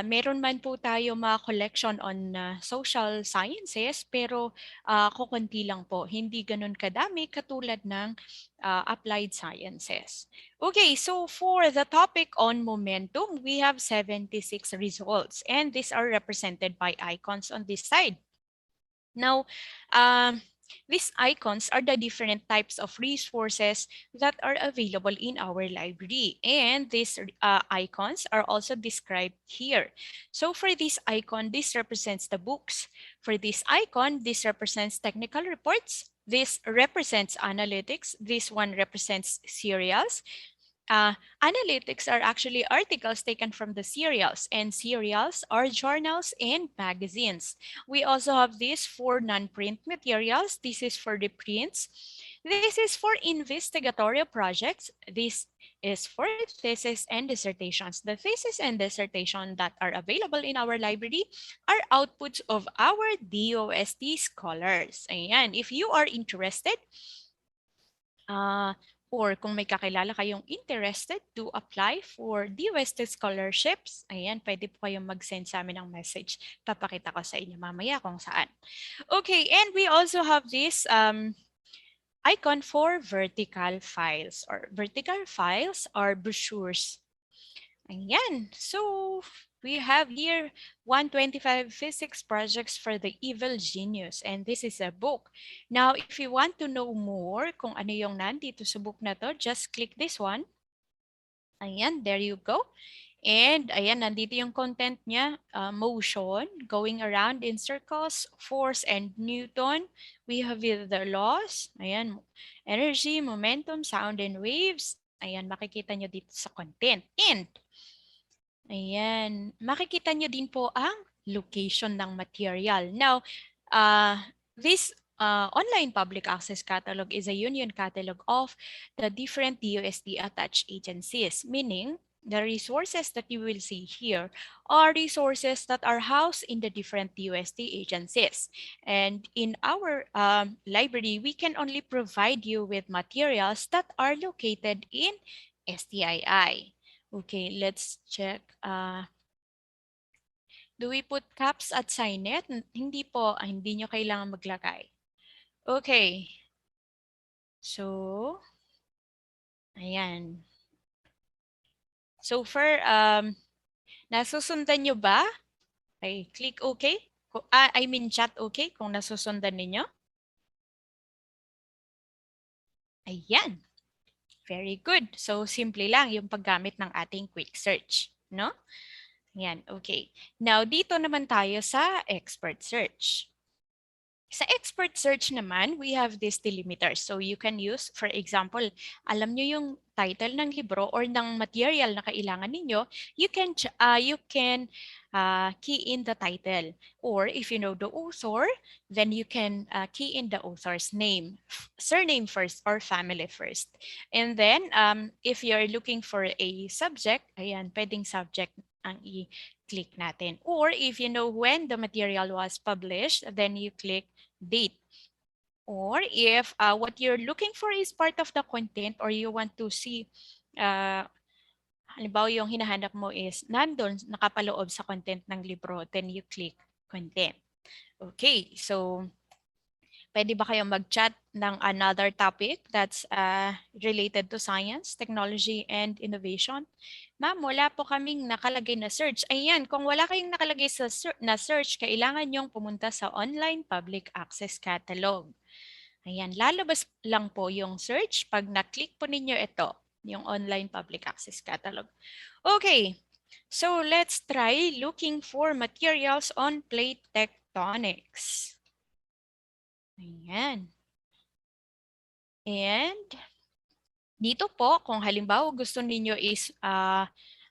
meron man po tayo mga collection on social sciences, pero kukunti lang po. Hindi ganun kadami katulad ng applied sciences. Okay, so for the topic on momentum, we have 76 results, and these are represented by icons on this side. Now, these icons are the different types of resources that are available in our library. And these icons are also described here. So for this icon, this represents the books. For this icon, this represents technical reports. This represents analytics. This one represents serials. Analytics are actually articles taken from the serials, and serials are journals and magazines. We also have this for non-print materials. This is for the prints. This is for investigatory projects. This is for thesis and dissertations. The thesis and dissertation that are available in our library are outputs of our DOST scholars. Ayan, if you are interested, or kung may kakilala kayong interested to apply for DOST scholarships, ayan, pwede po kayong mag-send sa amin ng message. Papakita ko sa inyo mamaya kung saan. Okay, and we also have this icon for vertical files. Or vertical files are brochures. Ayan, so We have here 125 physics projects for the evil genius, and this is a book. Now, if you want to know more kung ano yung nandito sa book na to, just click this one. Ayan, there you go. And ayan, nandito yung content niya, motion, going around in circles, force and Newton. We have the laws, ayan, energy, momentum, sound and waves. Ayan, makikita nyo dito sa content. And ayan, makikita nyo din po ang location ng material. Now, this online public access catalog is a union catalog of the different DOST attached agencies, meaning the resources that you will see here are resources that are housed in the different DOST agencies. And in our library, we can only provide you with materials that are located in STII. Okay, let's check. Do we put caps at signet? Hindi po, hindi nyo kailangan maglagay. Okay. So, ayan. So, nasusundan nyo ba? Okay, click OK. I mean chat OK kung nasusundan ninyo. Ayan. Very good. So, simple lang yung paggamit ng ating quick search. No? Ayan, okay. Now, dito naman tayo sa expert search. Sa expert search naman, we have these delimiters. So you can use, for example, alam nyo yung title ng libro or ng material na kailangan ninyo, you can key in the title. Or if you know the author, then you can key in the author's name, surname first or family first. And then, if you're looking for a subject, ayan, pwedeng subject ang i-click natin. Or if you know when the material was published, then you click date. Or if what you're looking for is part of the content or you want to see, halimbawa yung hinahanap mo is nandun, nakapaloob sa content ng libro, then you click content. Okay, so pwede ba kayong mag-chat ng another topic that's related to science, technology, and innovation? Ma'am, wala po kaming nakalagay na search. Ayan, kung wala kayong nakalagay na search, kailangan nyong pumunta sa online public access catalog. Ayan, lalabas lang po yung search pag na-click po ninyo ito, yung online public access catalog. Okay, so let's try looking for materials on plate tectonics. Ayan. And dito po, kung halimbawa gusto ninyo is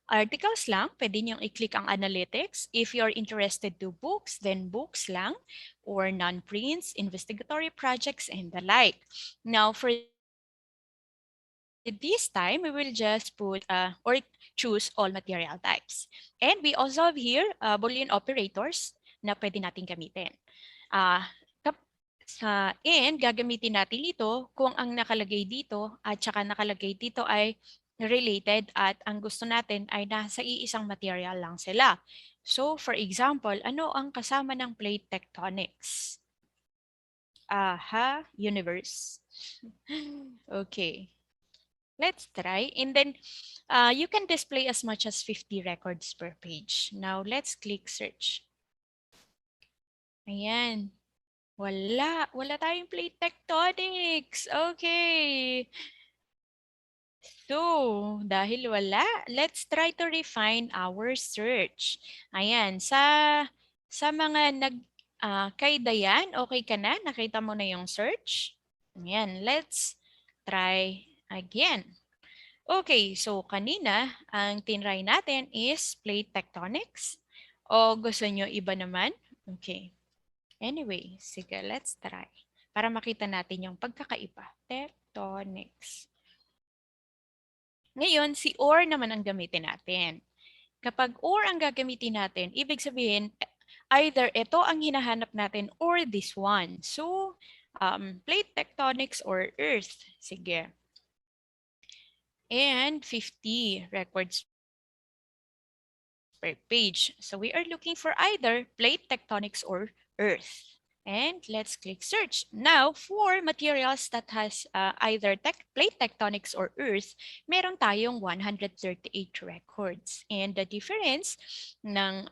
articles lang, pwede nyo i-click ang analytics. If you're interested to books, then books lang, or non-prints, investigatory projects, and the like. Now, for this time, we will just put or choose all material types. And we also have here Boolean operators na pwede natin gamitin. And gagamitin natin ito kung ang nakalagay dito at saka nakalagay dito ay related at ang gusto natin ay nasa iisang material lang sila. So, for example, ano ang kasama ng plate tectonics? Aha, universe. Okay. Let's try. And then you can display as much as 50 records per page. Now, let's click search. Ayan. Wala tayong plate tectonics. Okay. So, dahil wala, let's try to refine our search. Ayan, sa mga kay Dayan, okay ka na? Nakita mo na yung search? Ayan, let's try again. Okay, so kanina, ang tinry natin is plate tectonics. O gusto nyo iba naman? Okay. Anyway, sige, let's try. Para makita natin yung pagkakaiba. Tectonics. Ngayon, si or naman ang gamitin natin. Kapag or ang gagamitin natin, ibig sabihin, either ito ang hinahanap natin or this one. So, plate tectonics or earth. Sige. And 50 records per page. So we are looking for either plate tectonics or earth. And let's click search. Now, for materials that has either plate tectonics or earth, meron tayong 138 records. And the difference ng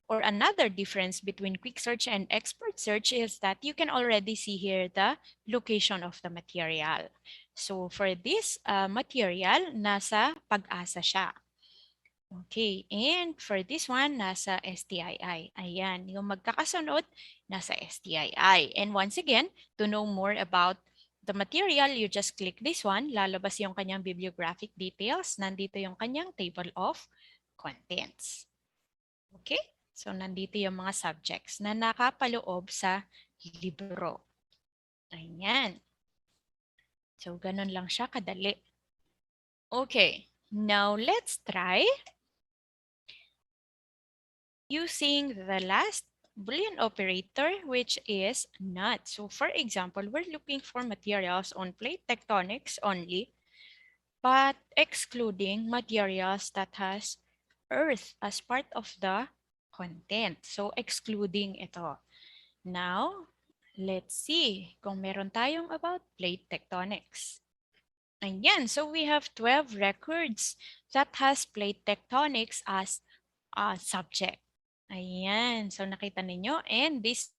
or another difference between quick search and expert search is that you can already see here the location of the material. So for this material, nasa Pag-asa siya. Okay, and for this one, nasa STII. Ayan, yung magkakasunod, nasa STII. And once again, to know more about the material, you just click this one, lalabas yung kanyang bibliographic details, nandito yung kanyang table of contents. Okay, so nandito yung mga subjects na nakapaloob sa libro. Ayan. So, ganun lang siya kadali. Okay, now let's try using the last Boolean operator, which is not. So for example, we're looking for materials on plate tectonics only, but excluding materials that has earth as part of the content. So excluding ito. Now, let's see kung meron tayong about plate tectonics. Ayan, so we have 12 records that has plate tectonics as a subject. Ayan, so nakita ninyo, and these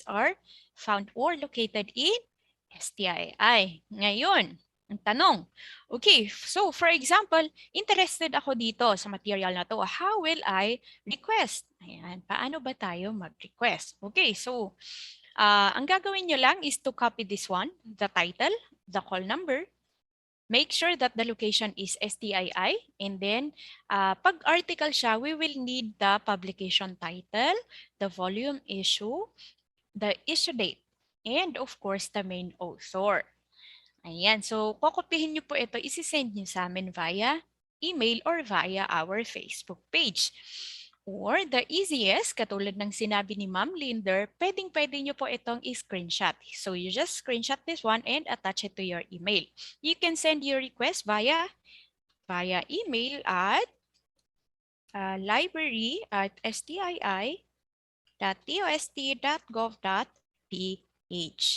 are found or located in STII. Ngayon, ang tanong, okay, so for example, interested ako dito sa material na to. How will I request? Ayan, paano ba tayo mag-request? Okay, so ang gagawin nyo lang is to copy this one, the title, the call number, make sure that the location is STII, and then pag article siya, we will need the publication title, the volume issue, the issue date, and of course the main author. Ayan, so kukopihin nyo po ito, isi-send nyo sa amin via email or via our Facebook page. Or the easiest, katulad ng sinabi ni Ma'am Linder, pwedeng-pwede nyo po itong i-screenshot. So you just screenshot this one and attach it to your email. You can send your request via email at library@stii.dost.gov.ph.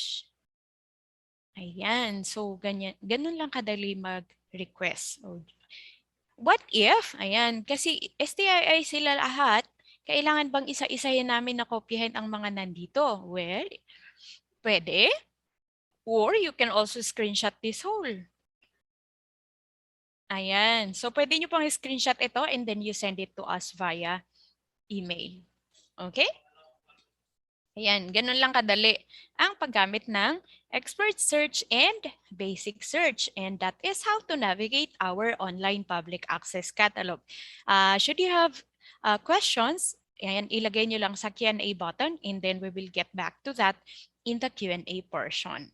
Ayan, so ganun lang kadali mag-request. What if, ayan, kasi STII sila lahat, kailangan bang isa-isahin namin na kopyahin ang mga nandito? Well, pwede. Or you can also screenshot this whole. Ayan, so pwede nyo pang screenshot ito and then you send it to us via email. Okay? Ayan, ganun lang kadali ang paggamit ng expert search and basic search. And that is how to navigate our online public access catalog. Should you have questions, ayan, ilagay nyo lang sa Q&A button and then we will get back to that in the Q&A portion.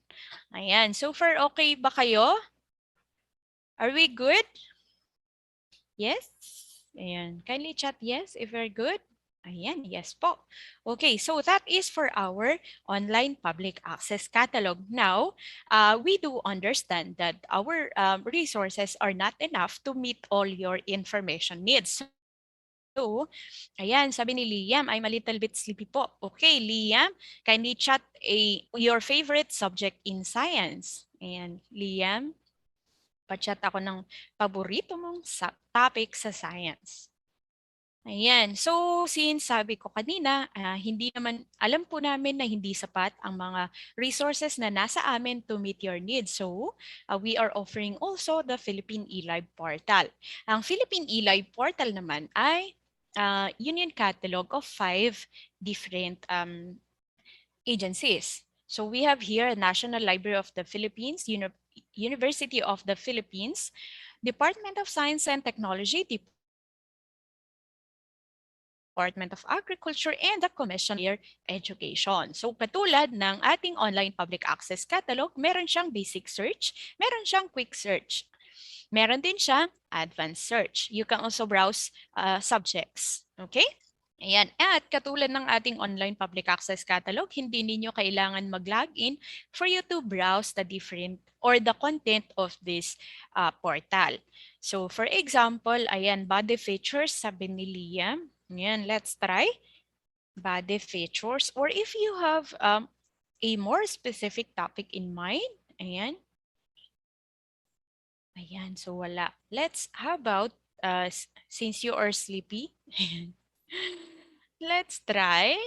Ayan, so far okay ba kayo? Are we good? Yes? Ayan, kindly chat yes if we're good. Ayan, yes po. Okay, so that is for our online public access catalog. Now, we do understand that our resources are not enough to meet all your information needs. So, ayan, sabi ni Liam, I'm a little bit sleepy po. Okay, Liam, kindly chat your favorite subject in science. Ayan, Liam, pa-chat ako ng paborito mong topic sa science. Ayan. So, since sabi ko kanina, hindi naman, alam po namin na hindi sapat ang mga resources na nasa amin to meet your needs. So, we are offering also the Philippine eLive Portal. Ang Philippine eLive Portal naman ay union catalog of 5 different agencies. So, we have here National Library of the Philippines, University of the Philippines, Department of Science and Technology, Department of Agriculture, and the Commission on Education. So katulad ng ating online public access catalog, meron siyang basic search, meron siyang quick search, meron din siyang advanced search. You can also browse subjects. Okay? Ayan. At katulad ng ating online public access catalog, hindi ninyo kailangan mag-login for you to browse the different or the content of this portal. So for example, ayan, body features, sabi ni Liam. Ayan, let's try. body features, or if you have a more specific topic in mind. Ayan. Ayan, so wala. How about, since you are sleepy, let's try.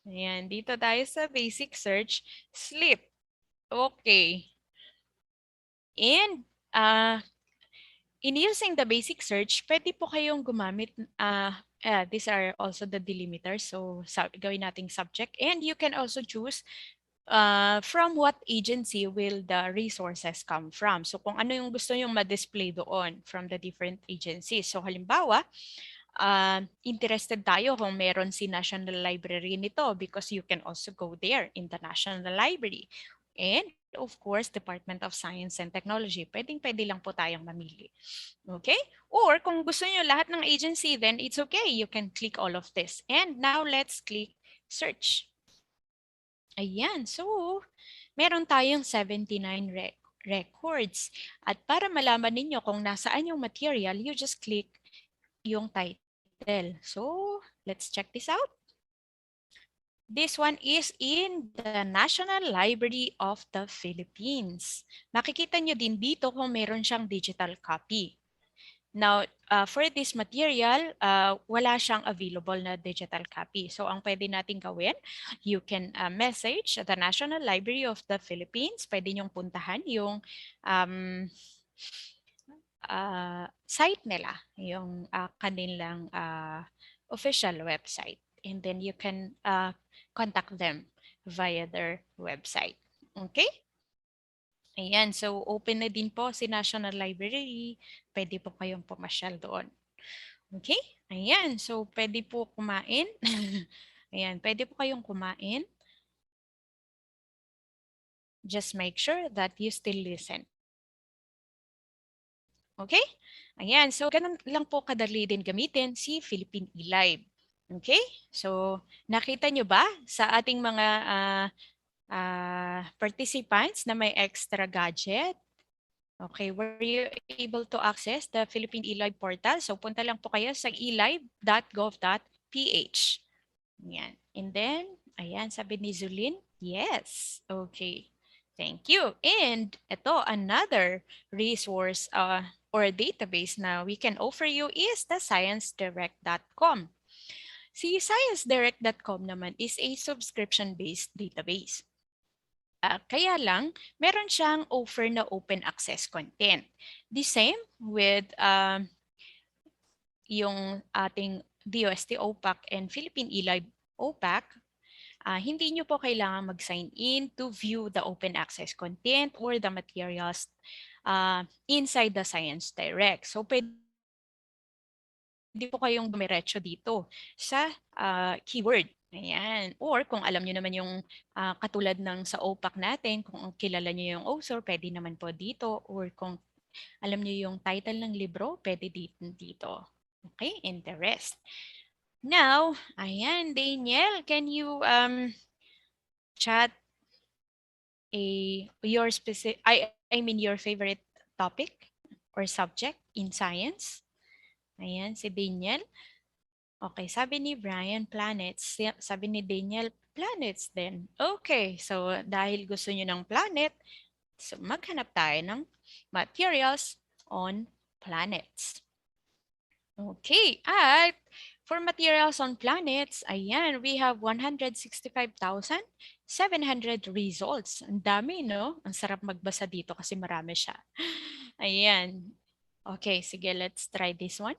Ayan, dito tayo sa basic search, sleep. Okay. And in using the basic search, pwede po kayong gumamit, these are also the delimiters. So gawin nating subject. And you can also choose from what agency will the resources come from. So kung ano yung gusto nyong ma-display doon from the different agencies. So halimbawa, interested tayo kung meron si National Library nito because you can also go there in the National Library. And of course, Department of Science and Technology. Pwedeng-pwede lang po tayong mamili. Okay? Or kung gusto niyo lahat ng agency, then it's okay. You can click all of this. And now let's click search. Ayan. So, meron tayong 79 records. At para malaman ninyo kung nasaan yung material, you just click yung title. So, let's check this out. This one is in the National Library of the Philippines. Makikita nyo din dito kung meron siyang digital copy. Now, for this material, wala siyang available na digital copy. So, ang pwede natin gawin, you can message the National Library of the Philippines. Pwede nyong puntahan yung site nila, yung kanilang official website. And then you can contact them via their website. Okay? Ayan, so open na din po si National Library. Pwede po kayong pumasyal doon. Okay? Ayan, so pwede po kumain. Ayan, pwede po kayong kumain. Just make sure that you still listen. Okay? Ayan, so ganun lang po kadali din gamitin si Philippine eLive. Okay? So, nakita nyo ba sa ating mga participants na may extra gadget? Okay, were you able to access the Philippine eLive portal? So, punta lang po kayo sa elive.gov.ph. Yan. And then, ayan, sabi ni Zulin, yes. Okay. Thank you. And ito, another resource or database na we can offer you is the sciencedirect.com. Si sciencedirect.com naman is a subscription-based database. Kaya lang, meron siyang offer na open access content. The same with yung ating DOST OPAC and Philippine eLive OPAC. Hindi nyo po kailangan mag-sign in to view the open access content or the materials inside the Science Direct. So, pwede po kayong dumiretso dito sa keyword. Ayan. Or kung alam nyo naman yung katulad ng sa OPAC natin, kung kilala nyo yung author, pwede naman po dito. Or kung alam nyo yung title ng libro, pwede dito. Okay? And the rest. Now, ayan, Daniel, can you chat your specific, I mean your favorite topic or subject in science? Ayan, si Daniel. Okay, sabi ni Brian, planets. Sabi ni Daniel, planets din. Okay, so dahil gusto nyo ng planet, so maghanap tayo ng materials on planets. Okay, at for materials on planets, ayan, we have 165,700 results. Ang dami, no? Ang sarap magbasa dito kasi marami siya. Ayan. Okay, sige, let's try this one.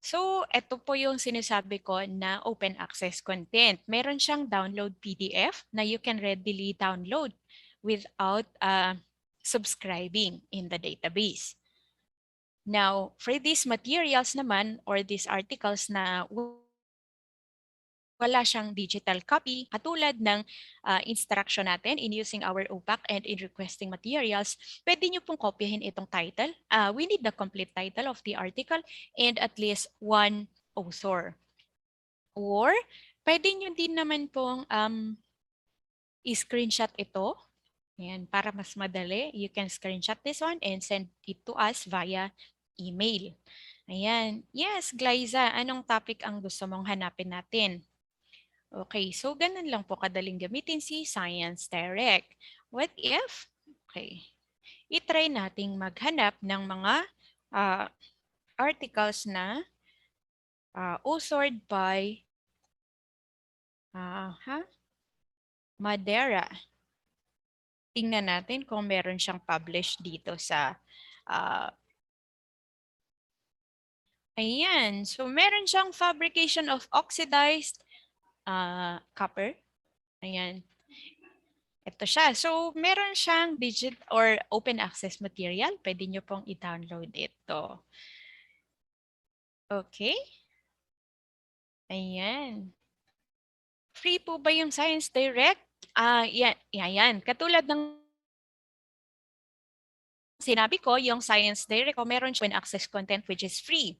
So, ito po yung sinasabi ko na open access content. Meron siyang download PDF na you can readily download without subscribing in the database. Now, for these materials naman or these articles na wala siyang digital copy, katulad ng instruction natin in using our OPAC and in requesting materials, pwede nyo pong kopyahin itong title. We need the complete title of the article and at least one author. Or, pwede nyo din naman pong i-screenshot ito. Ayan, para mas madali, you can screenshot this one and send it to us via email. Ayan. Yes, Glyza, anong topic ang gusto mong hanapin natin? Okay, so ganun lang po kadaling gamitin si Science Direct. What if, okay, itry nating maghanap ng mga articles na authored by Madera. Tingnan natin kung meron siyang published dito sa ayan. So meron siyang fabrication of oxidized copper. Ayan. Ito siya. So meron siyang digital or open access material. Pwede nyo pong i-download ito. Okay. Ayan. Free po ba yung Science Direct? Yan. Katulad ng sinabi ko, yung Science Direct, meron siya open access content which is free.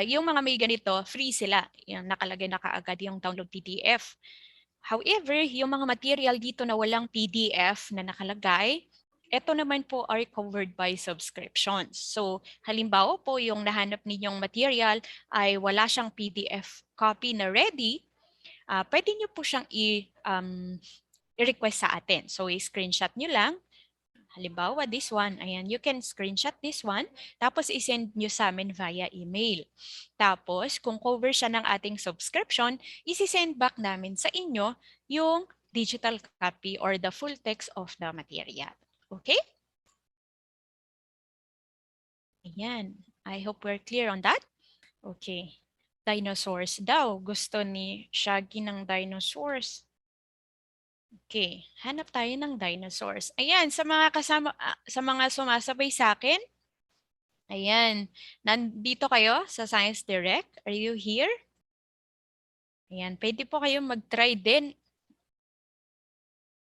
Yung mga may ganito, free sila. Yung nakalagay na kaagad yung download PDF. However, yung mga material dito na walang PDF na nakalagay, ito naman po are covered by subscriptions. So, halimbawa po yung nahanap ninyong material ay wala siyang PDF copy na ready, pwede nyo po siyang i-request sa atin. So, i-screenshot nyo lang. Halimbawa, this one. Ayan, you can screenshot this one. Tapos, isend nyo sa amin via email. Tapos, kung cover siya ng ating subscription, isi-send back namin sa inyo yung digital copy or the full text of the material. Okay? Ayan. I hope we're clear on that. Okay. Dinosaurs daw. Gusto ni Shaggy ng dinosaurs. Okay, hanap tayo ng dinosaurs. Ayan, sa mga kasama, sa mga sumasabay sa akin. Ayan, nandito kayo sa Science Direct. Are you here? Ayan, pwede po kayong mag-try din.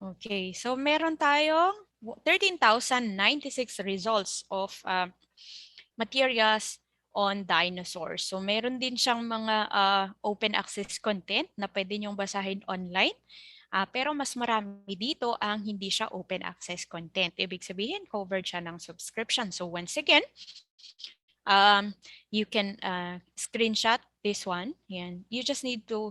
Okay, so meron tayong 13,096 results of materials on dinosaurs. So meron din siyang mga open access content na pwede nyong basahin online. Pero mas marami dito ang hindi siya open access content. Ibig sabihin, covered siya ng subscription. So once again, you can screenshot this one. Yan. You just need to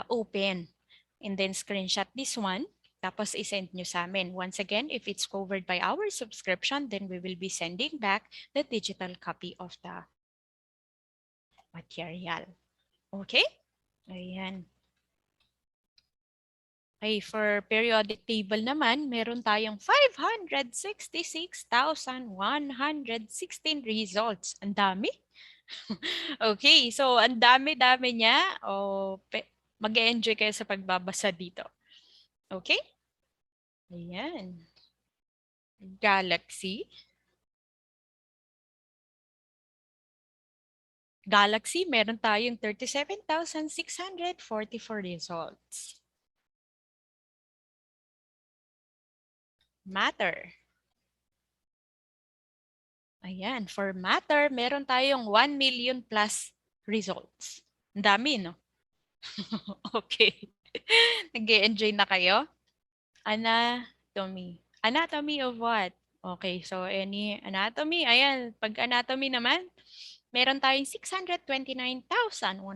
open and then screenshot this one. Tapos isend nyo sa amin. Once again, if it's covered by our subscription, then we will be sending back the digital copy of the material. Okay? Ayan. Okay, for periodic table naman, meron tayong 566,116 results. Ang dami. Okay, so ang dami-dami niya. Mag-enjoy kayo sa pagbabasa dito. Okay? Ayan. Galaxy. Galaxy, meron tayong 37,644 results. Matter. Ayan, for matter, meron tayong 1 million plus results. Ang dami, no? Okay. Nag-enjoy na kayo? Anatomy. Anatomy of what? Okay, so any anatomy. Ayan, pag anatomy naman, meron tayong 629,134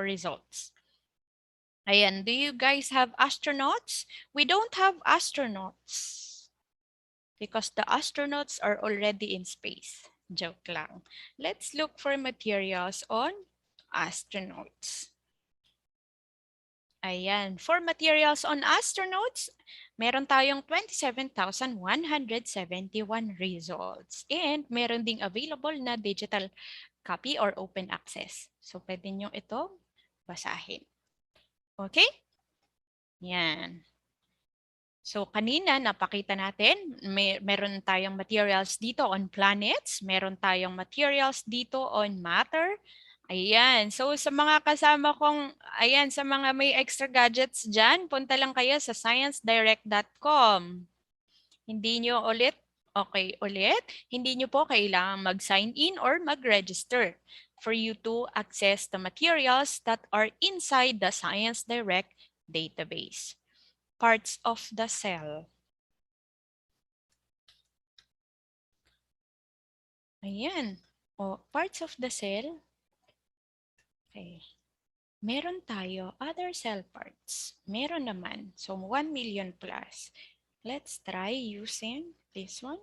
results. Ayan, do you guys have astronauts? We don't have astronauts because the astronauts are already in space. Joke lang. Let's look for materials on astronauts. Ayan, for materials on astronauts, meron tayong 27,171 results. And meron ding available na digital copy or open access. So, pwede nyo ito basahin. Okay? Yan. So, kanina napakita natin, meron tayong materials dito on planets, meron tayong materials dito on matter. Ayan. So, sa mga kasama kong, ayan, sa mga may extra gadgets dyan, punta lang kayo sa sciencedirect.com. Hindi nyo ulit, okay, ulit, hindi nyo po kailangang mag-sign in or mag-register for you to access the materials that are inside the Science Direct database. Parts of the cell. Ayan. O, parts of the cell. Okay. Meron tayo other cell parts. Meron naman. So 1 million plus. Let's try using this one.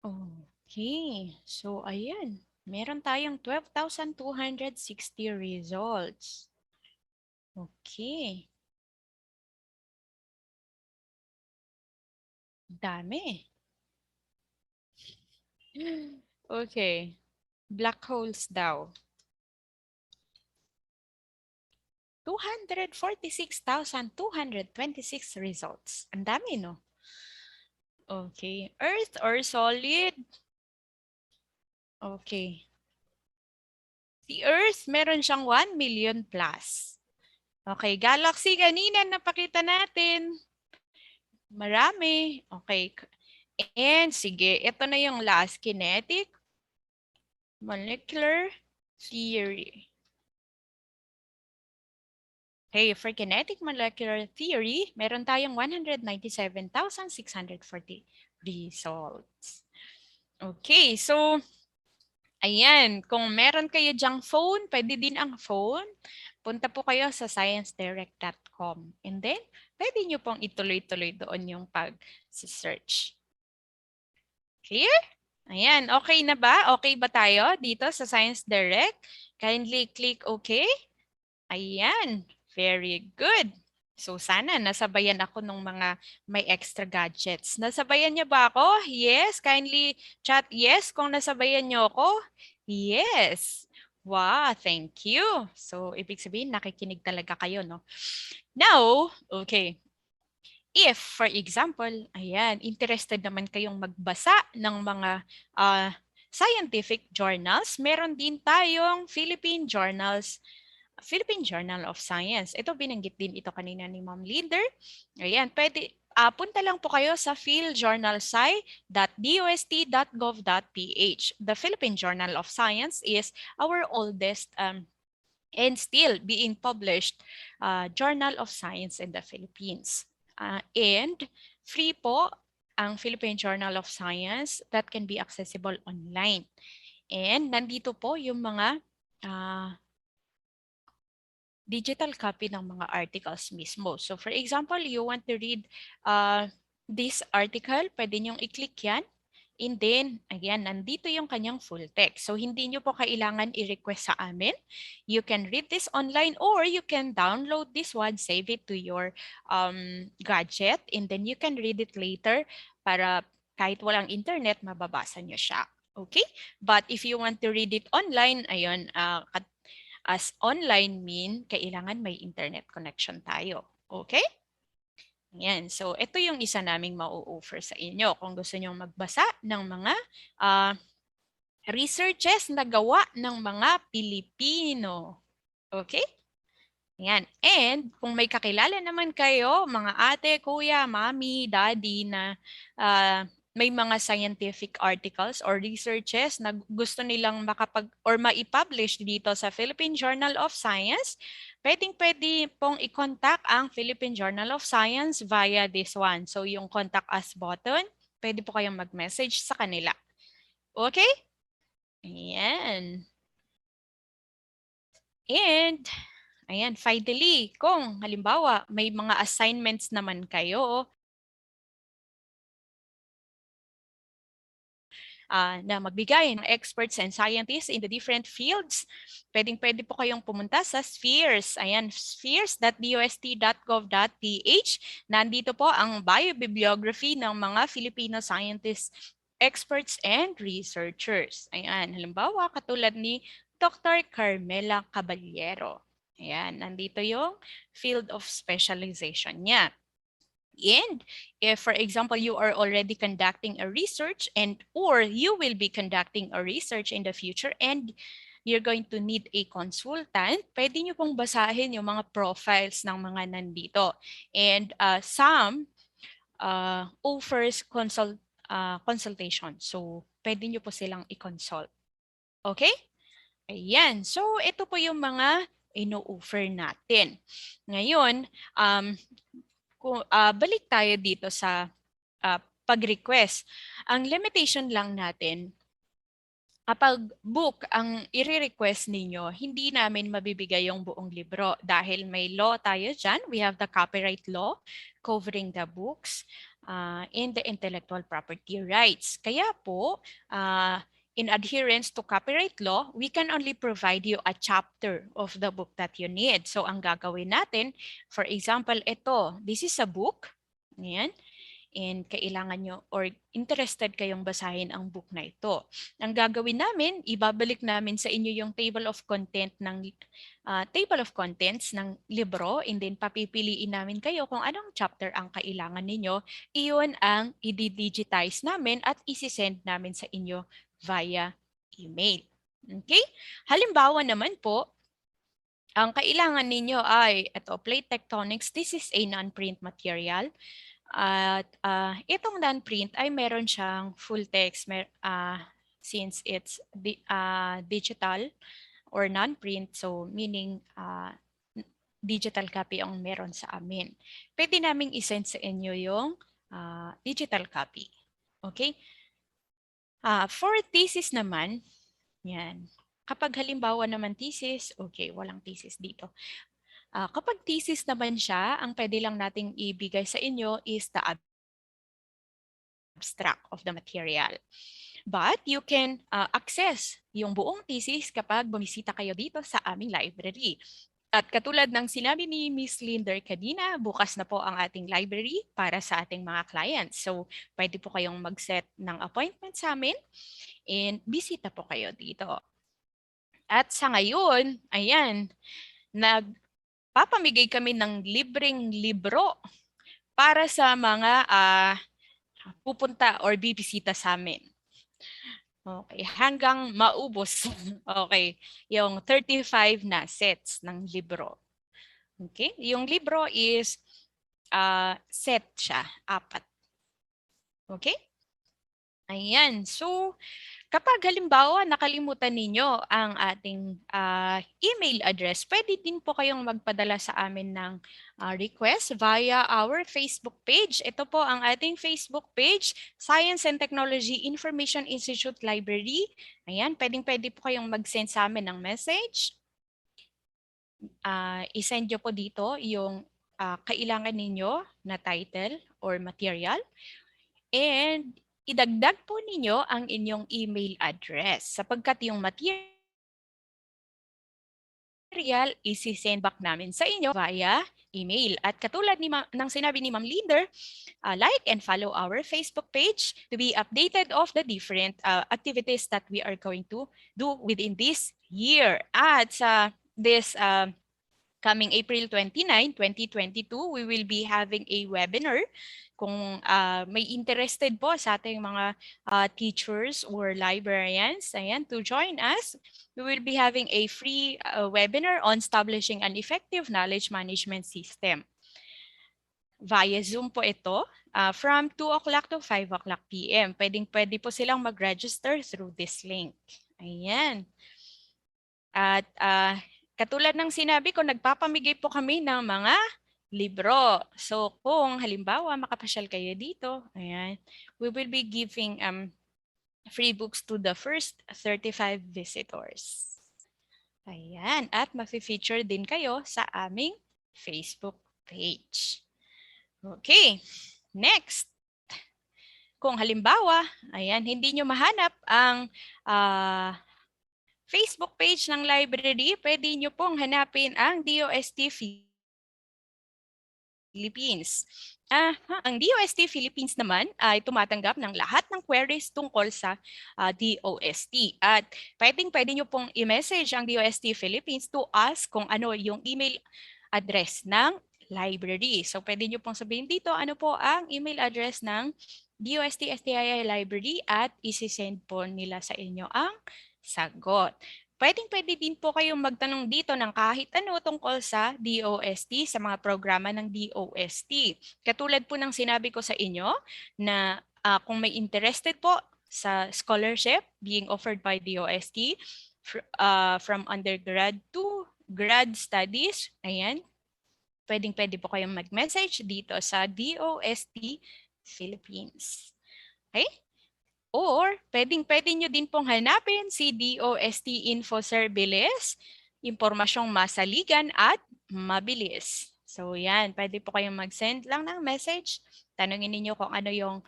Okay. So ayan. Meron tayong 12,260 results. Okay. Dami. Okay. Black holes daw. 246,226 results. Ang dami, no? Okay. Earth or solid? Okay. Si Earth, meron siyang 1 million plus. Okay. Galaxy, kanina napakita natin. Marami. Okay. And sige, ito na yung last. Kinetic molecular theory. Okay, for kinetic molecular theory, meron tayong 197,640 results. Okay, so ayan, kung meron kayo dyang phone, pwede din ang phone. Punta po kayo sa sciencedirect.com and then pwede nyo pong ituloy-tuloy doon yung pag-search. Clear? Ayan, okay na ba? Okay ba tayo dito sa Science Direct? Kindly click OK. Ayan, very good. So sana nasabayan ako ng mga may extra gadgets. Nasabayan niyo ba ako? Yes, kindly chat yes kung nasabayan niyo ako. Yes. Wow, thank you. So ibig sabihin nakikinig talaga kayo, no? Now, okay. If, for example, ayan, interested naman kayong magbasa ng mga scientific journals, meron din tayong Philippine Journal of Science. Ito, binanggit din ito kanina ni Ma'am Leader. Ayan, pwede, punta lang po kayo sa philjournalsci.dost.gov.ph. The Philippine Journal of Science is our oldest and still being published Journal of Science in the Philippines. And free po ang Philippine Journal of Science that can be accessible online. And nandito po yung mga digital copy ng mga articles mismo. So for example, you want to read this article, pwede nyong i-click yan. And then, again, nandito yung kanyang full text. So hindi nyo po kailangan i-request sa amin. You can read this online or you can download this one, save it to your gadget, and then you can read it later para kahit walang internet, mababasa nyo siya. Okay? But if you want to read it online, ayun, as online mean, kailangan may internet connection tayo. Okay? Yan. So, ito yung isa naming mau-offer sa inyo kung gusto nyo magbasa ng mga researches na gawa ng mga Pilipino. Okay? Yan. And kung may kakilala naman kayo, mga ate, kuya, mami, daddy na may mga scientific articles or researches na gusto nilang mai-publish dito sa Philippine Journal of Science, pwede pong i-contact ang Philippine Journal of Science via this one. So yung contact us button, pwede po kayong mag-message sa kanila. Okay? Ayan. And ayan, finally, kung halimbawa may mga assignments naman kayo na magbigay ng experts and scientists in the different fields, pwede po kayong pumunta sa Spheres. Ayan, spheres.dost.gov.ph. Nandito po ang biobibliography ng mga Filipino scientists, experts, and researchers. Ayan, halimbawa katulad ni Dr. Carmela Caballero. Ayan, nandito yung field of specialization niya. And if, for example, you are already conducting a research or you will be conducting a research in the future and you're going to need a consultant, pwede nyo pong basahin yung mga profiles ng mga nandito. And some offers consultation. So, pwede nyo po silang i-consult. Okay? Ayan. So, ito po yung mga ino-offer natin. Ngayon, balik tayo dito sa pag-request. Ang limitation lang natin kapag book ang i-request ninyo, hindi namin mabibigay yung buong libro dahil may law tayo dyan. We have the copyright law covering the books and the intellectual property rights. Kaya po, in adherence to copyright law, we can only provide you a chapter of the book that you need. So ang gagawin natin, for example, ito, this is a book. Ayan. And kailangan nyo or interested kayong basahin ang book na ito. Ang gagawin namin, ibabalik namin sa inyo yung table of contents ng libro, and then papipiliin namin kayo kung anong chapter ang kailangan ninyo. Iyon ang i-digitize namin at isi-send namin sa inyo via email. Okay? Halimbawa naman po, ang kailangan ninyo ay ito, plate tectonics. This is a non-print material. At itong non-print ay meron siyang full text since it's digital or non-print, so meaning digital copy ang meron sa amin. Pwede naming isend sa inyo yung digital copy. Okay? For thesis naman, yan. Kapag halimbawa naman thesis, okay, walang thesis dito. Kapag thesis naman siya, ang pwede lang nating ibigay sa inyo is the abstract of the material. But you can access yung buong thesis kapag bumisita kayo dito sa aming library. At katulad ng sinabi ni Ms. Linder kanina, bukas na po ang ating library para sa ating mga clients. So, pwede po kayong mag-set ng appointment sa amin and bisita po kayo dito. At sa ngayon, ayan, papamigay kami ng libreng libro para sa mga pupunta or bibisita sa amin. Okay, hanggang maubos. Okay, yung 35 na sets ng libro. Okay, yung libro is set siya, 4. Okay? Ayan, so kapag halimbawa nakalimutan ninyo ang ating email address, pwede din po kayong magpadala sa amin ng request via our Facebook page. Ito po ang ating Facebook page, Science and Technology Information Institute Library. Ayan, pwede po kayong mag-send sa amin ng message. I-send nyo po dito yung kailangan ninyo na title or material. And idagdag po ninyo ang inyong email address sapagkat yung material isi-send back namin sa inyo via email. At katulad ng sinabi ni Ma'am Linder, like and follow our Facebook page to be updated of the different activities that we are going to do within this year. At sa this coming April 29, 2022, we will be having a webinar. Kung may interested po sa ating mga teachers or librarians, ayan, to join us, we will be having a free webinar on establishing an effective knowledge management system. Via Zoom po ito from 2 o'clock to 5 o'clock p.m. Pwede po silang mag-register through this link. Ayan. At katulad ng sinabi ko, nagpapamigay po kami ng mga libro. So kung halimbawa makapasyal kayo dito, ayan, we will be giving free books to the first 35 visitors. Ayan, at ma-feature din kayo sa aming Facebook page. Okay, next. Kung halimbawa, ayan, hindi nyo mahanap ang Facebook page ng library, pwede nyo pong hanapin ang DOST Philippines. Ang DOST Philippines naman ay tumatanggap ng lahat ng queries tungkol sa DOST. At pwede nyo pong i-message ang DOST Philippines to ask kung ano yung email address ng library. So pwede nyo pong sabihin dito ano po ang email address ng DOST-STII library at isi-send po nila sa inyo ang sagot. Pwede din po kayong magtanong dito ng kahit ano tungkol sa DOST, sa mga programa ng DOST. Katulad po ng sinabi ko sa inyo na kung may interested po sa scholarship being offered by DOST from undergrad to grad studies, ayan, pwede po kayong mag-message dito sa DOST Philippines. Okay? Or pwede nyo din pong hanapin si DOST Info Serviles, impormasyong masaligan at mabilis. So yan, pwede po kayong mag-send lang ng message. Tanungin niyo kung ano yung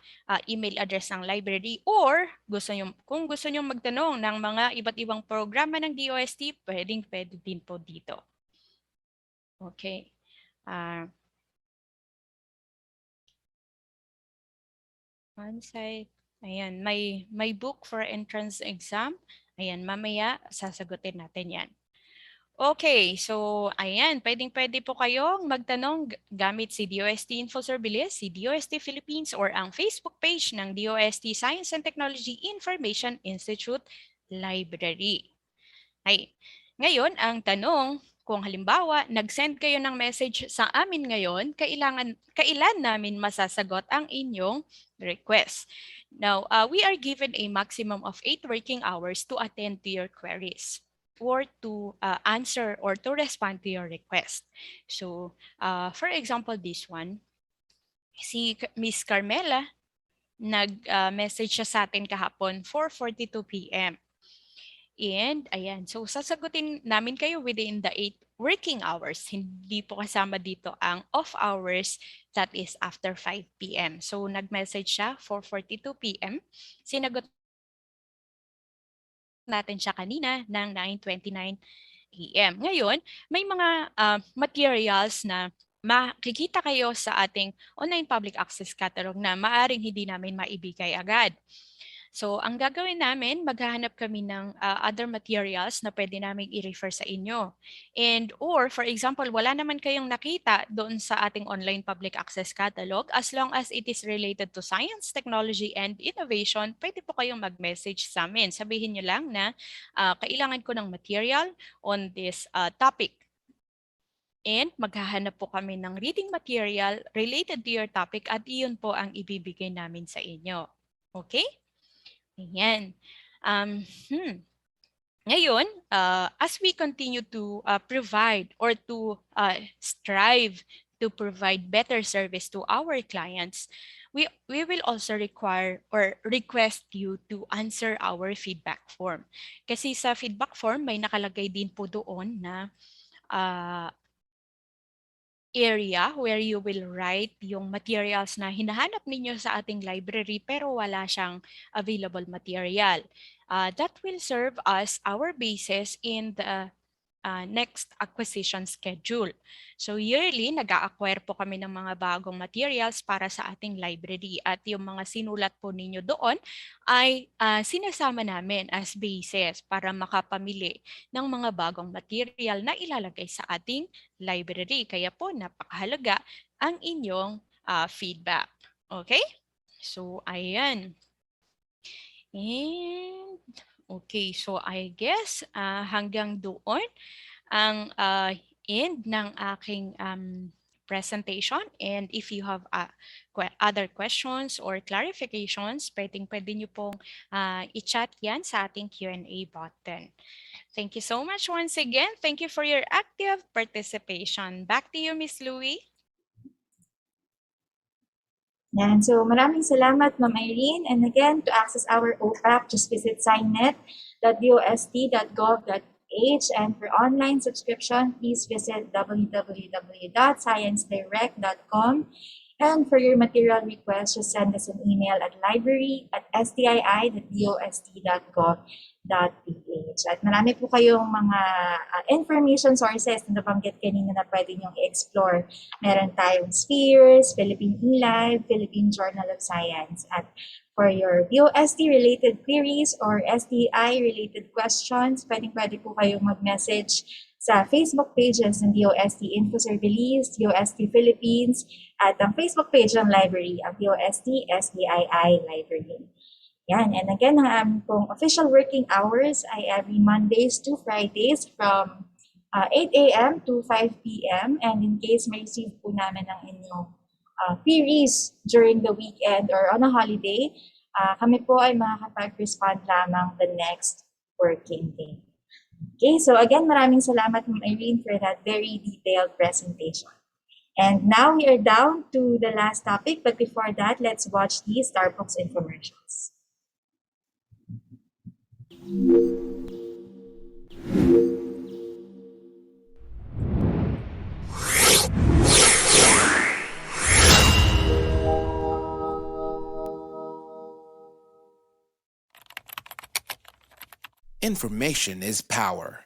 email address ng library, or kung gusto nyo magtanong ng mga iba't ibang programa ng DOST, pwede din po dito. Okay. Ayan, may book for entrance exam. Ayan, mamaya sasagutin natin yan. Okay, so ayan, pwede po kayong magtanong gamit si DOST Info Serviles, si DOST Philippines, or ang Facebook page ng DOST Science and Technology Information Institute Library. Ay, ngayon, ang tanong, kung halimbawa, nag-send kayo ng message sa amin ngayon, kailan namin masasagot ang inyong request? Now, we are given a maximum of 8 working hours to attend to your queries or to answer or to respond to your request. So, for example, this one, si Miss Carmela, nag-message siya sa atin kahapon 4:42 p.m. And ayan, so sasagutin namin kayo within the 8 working hours. Hindi po kasama dito ang off hours, that is after 5 p.m. So nag-message siya 4:42 p.m. Sinagot natin siya kanina ng 9:29 a.m. Ngayon, may mga materials na makikita kayo sa ating online public access catalog na maaring hindi namin maibigay agad. So, ang gagawin namin, maghahanap kami ng other materials na pwede namin i-refer sa inyo. And or, for example, wala naman kayong nakita doon sa ating online public access catalog, as long as it is related to science, technology, and innovation, pwede po kayong mag-message sa amin. Sabihin nyo lang na kailangan ko ng material on this topic. And maghahanap po kami ng reading material related to your topic at iyon po ang ibibigay namin sa inyo. Okay? Ayan. Ngayon, as we continue to provide or to strive to provide better service to our clients, we will also require or request you to answer our feedback form. Kasi sa feedback form, may nakalagay din po doon na area where you will write yung materials na hinahanap ninyo sa ating library pero wala siyang available material. That will serve as our basis in the next acquisition schedule. So yearly, nag-a-acquire po kami ng mga bagong materials para sa ating library at yung mga sinulat po ninyo doon ay sinasama namin as basis para makapamili ng mga bagong material na ilalagay sa ating library. Kaya po napakahalaga ang inyong feedback. Okay? So ayan. And okay, so I guess hanggang doon ang end ng aking presentation. And if you have other questions or clarifications, pwede nyo pong i-chat yan sa ating Q&A button. Thank you so much once again. Thank you for your active participation. Back to you, Miss Louie. Yan. So maraming salamat, Ma'am Irene. And again, to access our OPAP, just visit signet.dost.gov.ph. And for online subscription, please visit www.sciencedirect.com. And for your material request, just send us an email at library@stii.dost.gov.ph. At marami po kayong mga information sources na nabanggit kanina na pwede niyong i-explore. Meron tayong Spheres, Philippine eLive, Philippine Journal of Science. At for your DOST-related queries or STI-related questions, pwede po kayong mag-message sa Facebook pages ng DOST Info Serviles, DOST Philippines, at ang Facebook page ng library, ang DOST-STII Library. Yan. And again, ang pong official working hours ay every Mondays to Fridays from 8 a.m. to 5 p.m. And in case may receive po namin ang inyong queries during the weekend or on a holiday, kami po ay makakapag-respond lamang the next working day. Okay, so again, maraming salamat, Ma'am Irene, for that very detailed presentation. And now we are down to the last topic, but before that, let's watch the Starbucks infomercials. Information is power.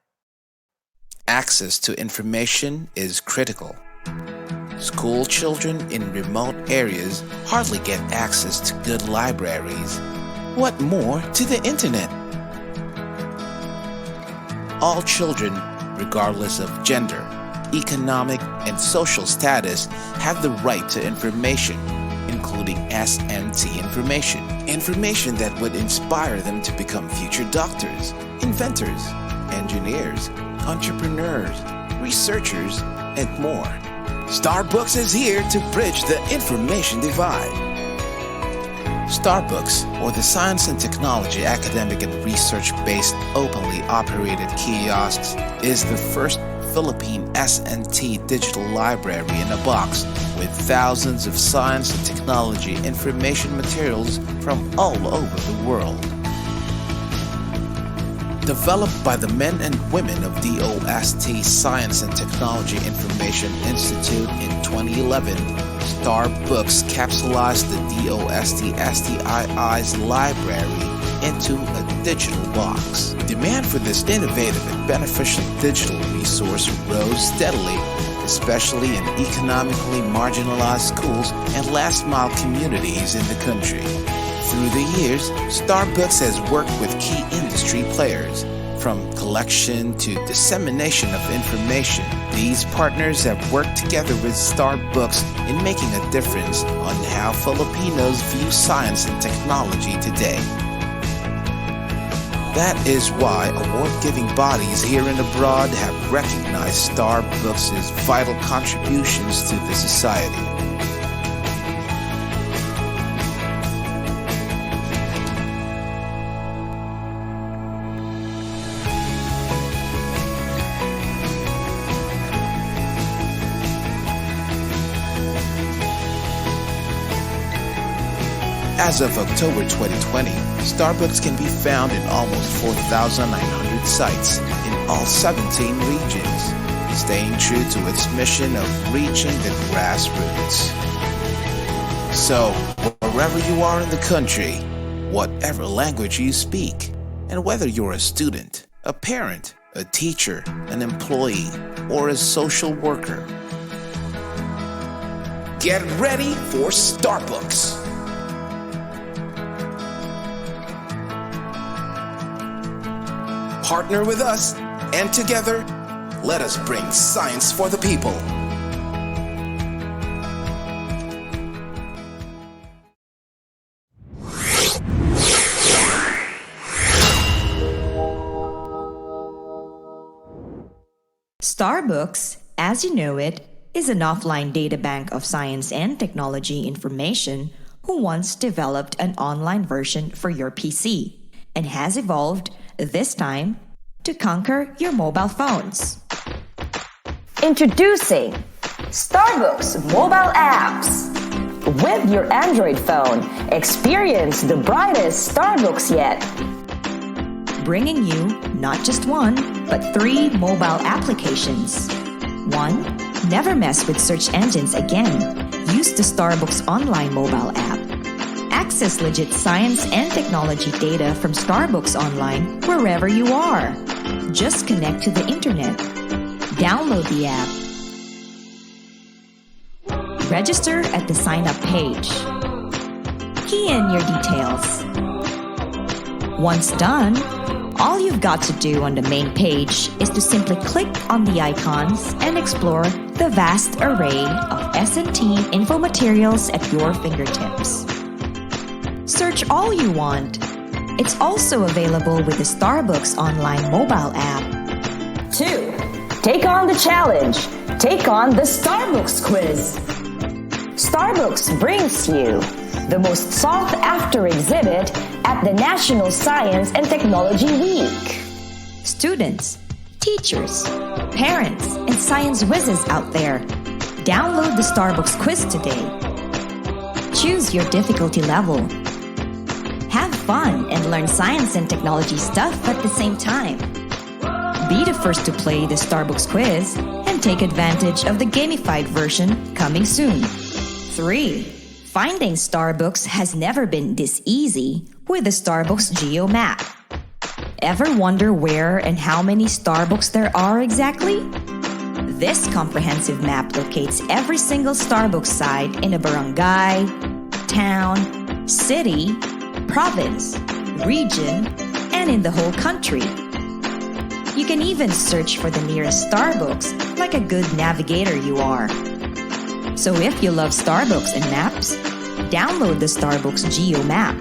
Access to information is critical. School children in remote areas hardly get access to good libraries. What more to the internet? All children, regardless of gender, economic, and social status, have the right to information, including SNT information. Information that would inspire them to become future doctors, inventors, engineers, entrepreneurs, researchers, and more. Starbooks is here to bridge the information divide. Starbooks, or the Science and Technology Academic and Research-based openly operated kiosks, is the first Philippine SNT digital library in a box with thousands of science and technology information materials from all over the world. Developed by the men and women of DOST Science and Technology Information Institute in 2011, Starbooks capsulized the DOST-STII's library into a digital box. Demand for this innovative and beneficial digital resource rose steadily, especially in economically marginalized schools and last-mile communities in the country. Through the years, Starbooks has worked with key industry players, from collection to dissemination of information. These partners have worked together with Starbooks in making a difference on how Filipinos view science and technology today. That is why award-giving bodies here and abroad have recognized Starbooks' vital contributions to the society. As of October 2020, Starbooks can be found in almost 4,900 sites in all 17 regions, staying true to its mission of reaching the grassroots. So, wherever you are in the country, whatever language you speak, and whether you're a student, a parent, a teacher, an employee, or a social worker, get ready for Starbooks! Partner with us, and together, let us bring science for the people. Starbooks, as you know it, is an offline databank of science and technology information who once developed an online version for your PC and has evolved, this time, to conquer your mobile phones. Introducing Starbooks mobile apps. With your Android phone, experience the brightest Starbooks yet. Bringing you not just one, but 3 mobile applications. 1. Never mess with search engines again. Use the Starbooks online mobile app. Access legit science and technology data from Starbooks Online wherever you are. Just connect to the internet. Download the app. Register at the sign-up page. Key in your details. Once done, all you've got to do on the main page is to simply click on the icons and explore the vast array of SNT info materials at your fingertips. Search all you want. It's also available with the Starbooks online mobile app. 2. Take on the challenge. Take on the Starbooks quiz. Starbooks brings you the most sought-after exhibit at the National Science and Technology Week. Students, teachers, parents, and science whizzes out there, download the Starbooks quiz today. Choose your difficulty level. Have fun and learn science and technology stuff at the same time. Be the first to play the Starbucks quiz and take advantage of the gamified version coming soon. 3. Finding Starbucks has never been this easy with the Starbucks Geo Map. Ever wonder where and how many Starbucks there are exactly? This comprehensive map locates every single Starbucks site in a barangay, town, city, province, region, and in the whole country. You can even search for the nearest Starbucks like a good navigator you are. So if you love Starbucks and maps, download the Starbucks Geo Map.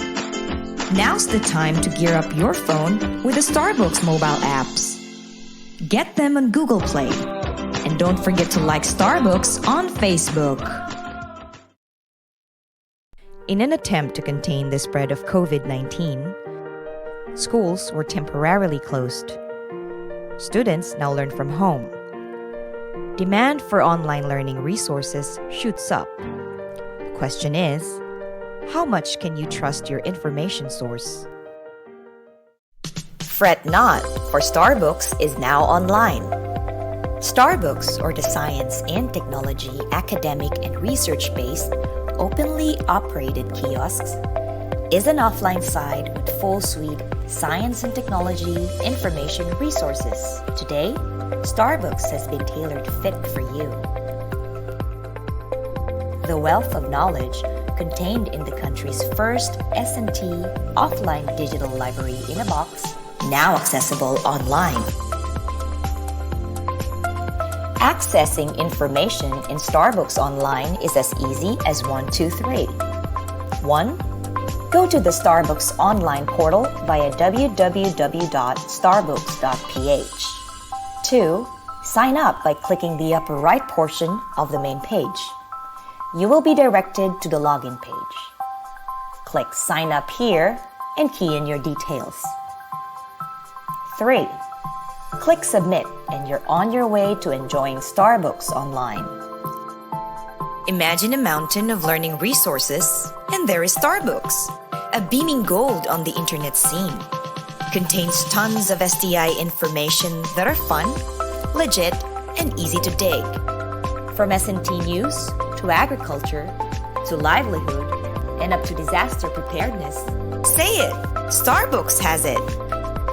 Now's the time to gear up your phone with the Starbucks mobile apps. Get them on Google Play. And don't forget to like Starbucks on Facebook. In an attempt to contain the spread of COVID-19, schools were temporarily closed. Students now learn from home. Demand for online learning resources shoots up. The question is, how much can you trust your information source? Fret not, for Starbucks is now online. Starbucks, or the science and technology academic and research-based, openly operated kiosks, is an offline site with full suite science and technology information resources. Today, Starbucks has been tailored fit for you. The wealth of knowledge contained in the country's first S&T offline digital library in a box, now accessible online. Accessing information in Starbucks Online is as easy as 1, 2, 3. 1. Go to the Starbucks Online portal via www.starbucks.ph. 2. Sign up by clicking the upper right portion of the main page. You will be directed to the login page. Click Sign Up here and key in your details. 3. Click Submit and you're on your way to enjoying Starbucks Online. Imagine a mountain of learning resources, and there is Starbucks, a beaming gold on the internet scene. Contains tons of STI information that are fun, legit, and easy to dig. From S&T news, to agriculture, to livelihood, and up to disaster preparedness. Say it! Starbucks has it!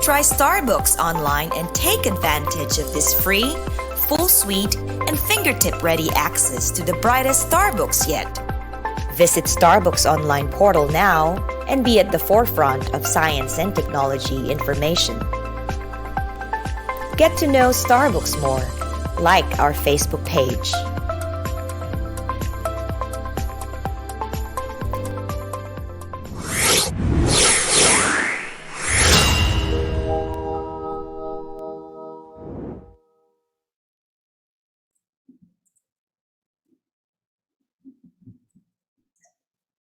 Try Starbucks Online and take advantage of this free, full suite, and fingertip-ready access to the brightest Starbucks yet. Visit Starbucks Online portal now and be at the forefront of science and technology information. Get to know Starbucks more. Like our Facebook page.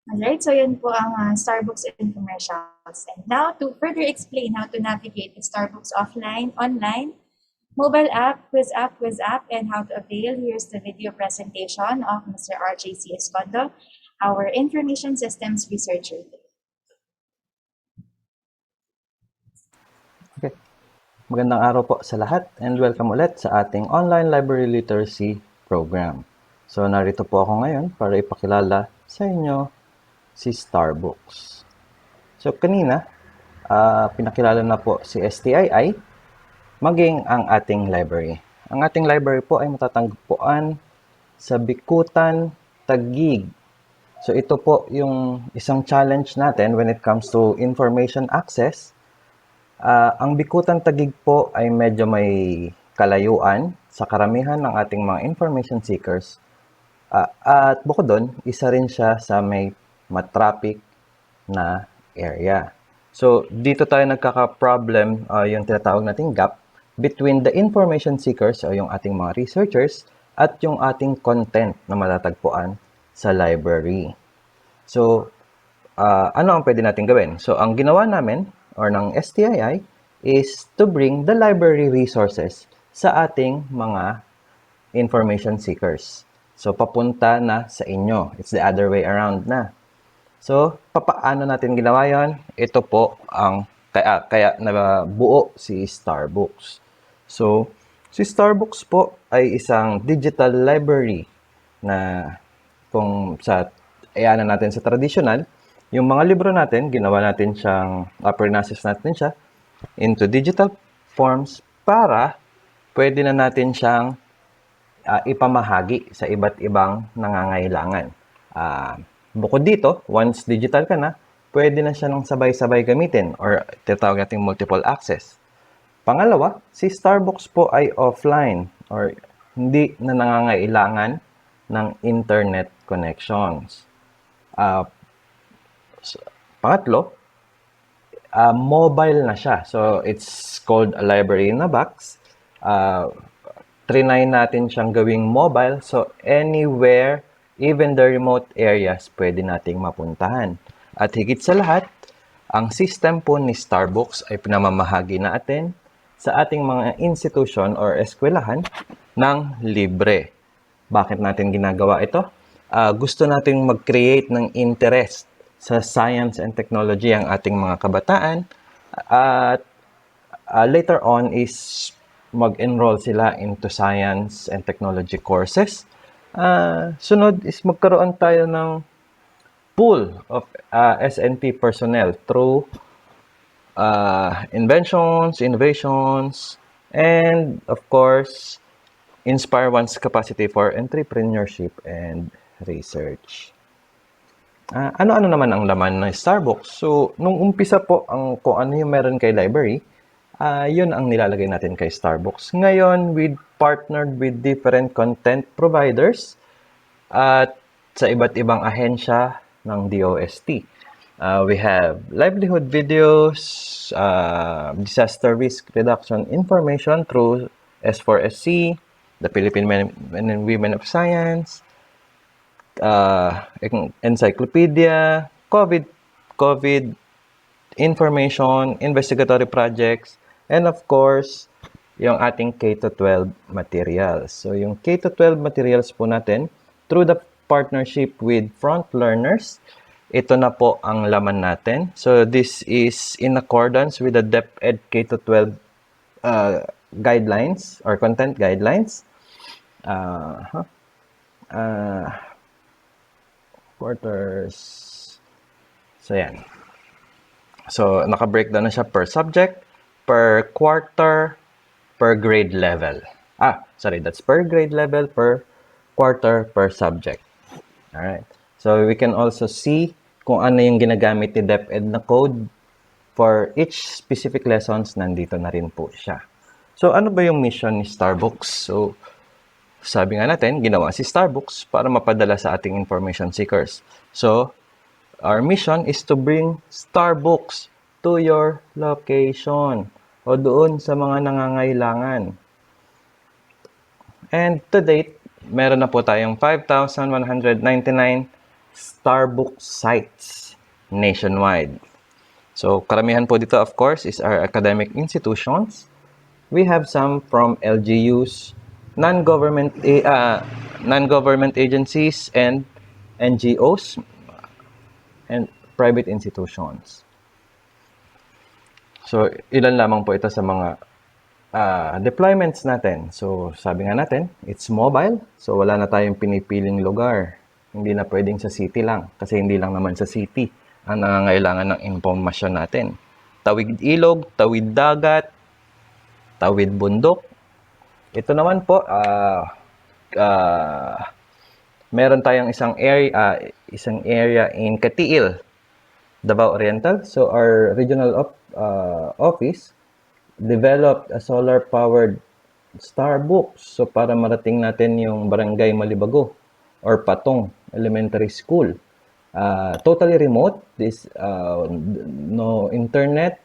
Alright, so yun po ang Starbucks infomercials. And now, to further explain how to navigate the Starbucks offline, online, mobile app, quiz app, and how to avail, here's the video presentation of Mr. RJC Escondo, our Information Systems Researcher. Okay. Magandang araw po sa lahat and welcome ulit sa ating online library literacy program. So narito po ako ngayon para ipakilala sa inyo si Starbucks. So kanina, pinakilala na po si STII, maging ang ating library. Ang ating library po ay matatagpuan sa Bikutan, Taguig. So ito po yung isang challenge natin when it comes to information access. Ang Bikutan, Taguig po ay medyo may kalayuan sa karamihan ng ating mga information seekers. At bukod doon, isa rin siya sa may matraffic na area. So, dito tayo nagkaka-problem, yung tinatawag nating gap between the information seekers o yung ating mga researchers at yung ating content na matatagpuan sa library. So, ano ang pwede natin gawin? So, ang ginawa namin or ng STII is to bring the library resources sa ating mga information seekers. So, papunta na sa inyo. It's the other way around na. So, papaano natin ginawa yon? Ito po ang kaya nabuo si Starbucks. So, si Starbucks po ay isang digital library na kung sa ayanan natin sa traditional, yung mga libro natin, ginawa natin siyang, process natin siya into digital forms para pwede na natin siyang ipamahagi sa iba't ibang nangangailangan. Bukod dito, once digital ka na, pwede na siya ng sabay-sabay gamitin or tinatawag nating multiple access. Pangalawa, si Starbucks po ay offline or hindi na nangangailangan ng internet connections. Pangatlo, mobile na siya. So, it's called a library in a box. Trinay natin siyang gawing mobile. So, anywhere, even the remote areas, pwede nating mapuntahan. At higit sa lahat, ang system po ni Starbucks ay pinamamahagi natin sa ating mga institution or eskwelahan ng libre. Bakit natin ginagawa ito? Gusto nating mag-create ng interest sa science and technology ang ating mga kabataan at later on is mag-enroll sila into science and technology courses. Sunod is magkaroon tayo ng pool of S&T personnel through inventions, innovations, and of course, inspire one's capacity for entrepreneurship and research. Ano-ano naman ang laman ng Starbucks? So, nung umpisa po, kung ano yung meron kay library, yun ang nilalagay natin kay Starbucks. Ngayon, we partnered with different content providers at sa iba't ibang ahensya ng DOST. We have livelihood videos, disaster risk reduction information through S4SC, the Philippine Men and Women of Science, encyclopedia, COVID information, investigatory projects, and of course, yung ating K-12 materials. So, yung K-12 materials po natin, through the partnership with Front Learners, ito na po ang laman natin. So, this is in accordance with the DepEd K-12 guidelines or content guidelines. Quarters. So, yan. So, naka-breakdown na siya per subject, per quarter, per grade level. That's per grade level, per quarter, per subject. Alright. So, we can also see kung ano yung ginagamit ni DepEd na code for each specific lessons, nandito na rin po siya. So, ano ba yung mission ni Starbucks? So, sabi nga natin, ginawa si Starbucks para mapadala sa ating information seekers. So, our mission is to bring Starbucks to your location o doon sa mga nangangailangan. And to date, meron na po tayong 5,199 Starbucks sites nationwide. So, karamihan po dito, of course, is our academic institutions. We have some from LGUs, non-government agencies, and NGOs, and private institutions. So, ilan lamang po ito sa mga deployments natin. So, sabi nga natin, it's mobile. So, wala na tayong pinipiling lugar. Hindi na pwedeng sa city lang. Kasi hindi lang naman sa city ang nangangailangan ng impormasyon natin. Tawid ilog, tawid dagat, tawid bundok. Ito naman po, meron tayong isang area in Katiil, Davao Oriental. So, our regional office developed a solar-powered Starbucks. So, para marating natin yung barangay Malibago or Patong Elementary School. Totally remote. No internet,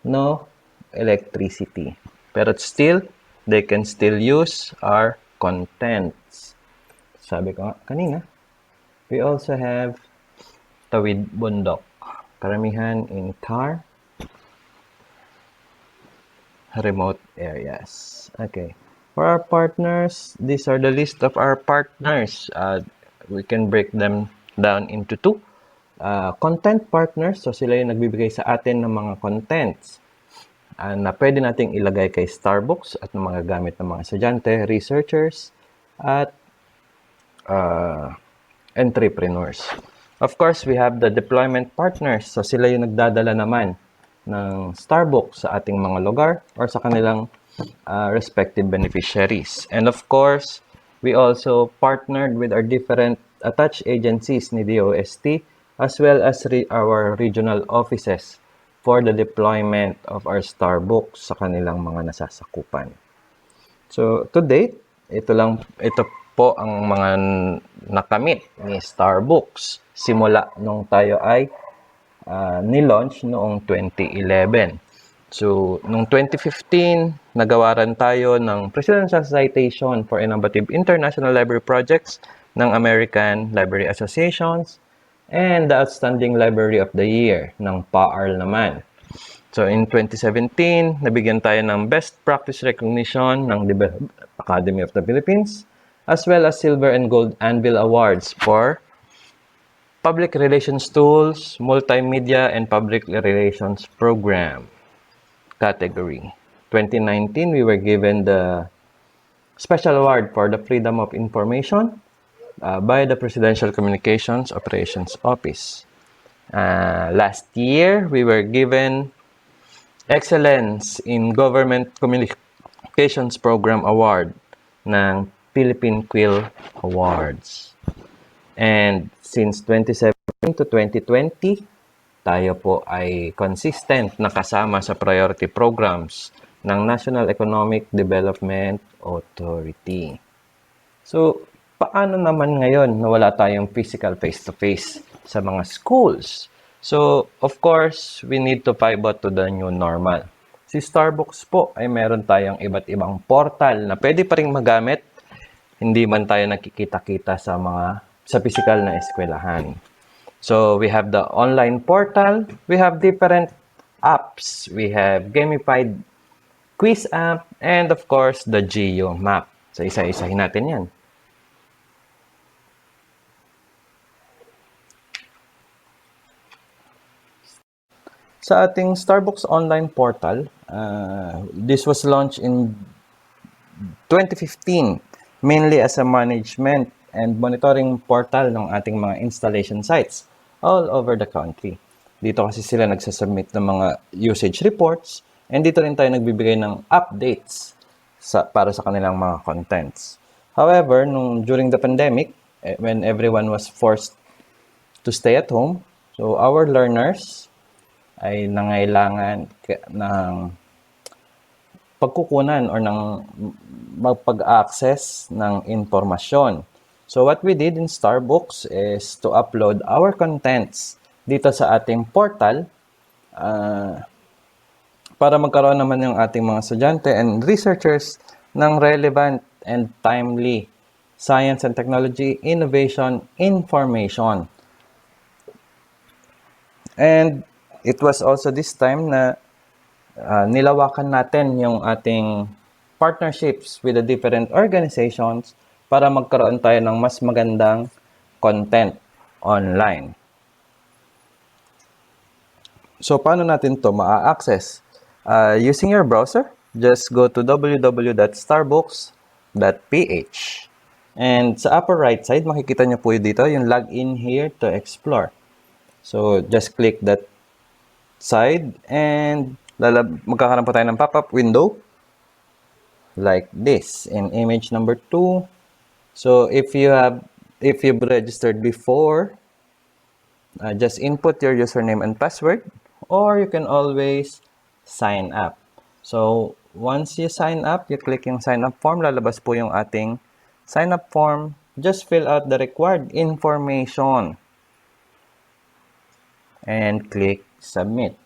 no electricity. Pero still, they can still use our contents. Sabi ko kanina, we also have tawid bundok. Karamihan in car, remote areas. Okay. For our partners, these are the list of our partners. We can break them down into two. content partners. So sila yung nagbibigay sa atin ng mga contents na pwede nating ilagay kay Starbucks at ng mga gamit ng mga estudyante, researchers, at entrepreneurs. Of course, we have the deployment partners. So sila yung nagdadala naman ng Starbucks sa ating mga lugar or sa kanilang respective beneficiaries. And of course, we also partnered with our different attached agencies ni DOST as well as our regional offices for the deployment of our Starbucks sa kanilang mga nasasakupan. So, to date, ito po ang mga nakamit ni Starbucks simula nung tayo ay ni-launch noong 2011. So, noong 2015, nagawaran tayo ng Presidential Citation for Innovative International Library Projects ng American Library Associations and the Outstanding Library of the Year ng PAARL naman. So, in 2017, nabigyan tayo ng Best Practice Recognition ng Academy of the Philippines as well as Silver and Gold Anvil Awards for Public Relations Tools, Multimedia, and Public Relations Program category. 2019, we were given the Special Award for the Freedom of Information by the Presidential Communications Operations Office. Last year, we were given Excellence in Government Communications Program Award ng Philippine Quill Awards. And since 2017 to 2020, tayo po ay consistent na kasama sa priority programs ng National Economic Development Authority. So, paano naman ngayon na wala tayong physical face-to-face sa mga schools? So, of course, we need to pivot to the new normal. Si Starbucks po ay meron tayong iba't ibang portal na pwede pa rin magamit, hindi man tayo nakikita-kita sa physical na eskwelahan. So, we have the online portal, we have different apps, we have gamified quiz app, and of course, the Geo map. So, isa-isahin natin yan. Sa ating Starbucks online portal, this was launched in 2015, mainly as a management and monitoring portal ng ating mga installation sites all over the country. Dito kasi sila nagsasubmit ng mga usage reports and dito rin tayo nagbibigay ng updates para sa kanilang mga contents. However, during the pandemic, when everyone was forced to stay at home, so our learners ay nangailangan ng pagkukunan or ng magpag-access ng informasyon. So what we did in Starbucks is to upload our contents dito sa ating portal para magkaroon naman yung ating mga estudyante and researchers ng relevant and timely science and technology, innovation, information. And it was also this time na nilawakan natin yung ating partnerships with the different organizations para magkaroon tayo ng mas magandang content online. So, paano natin to ma-access? Using your browser, just go to www.starbucks.ph. And sa upper right side, makikita nyo po dito yung login here to explore. So, just click that side and magkakaroon po tayo ng pop-up window like this in image number 2. So if you've registered before, just input your username and password, or you can always sign up. So once you sign up, you click yung sign up form, lalabas po yung ating sign up form. Just fill out the required information and click submit.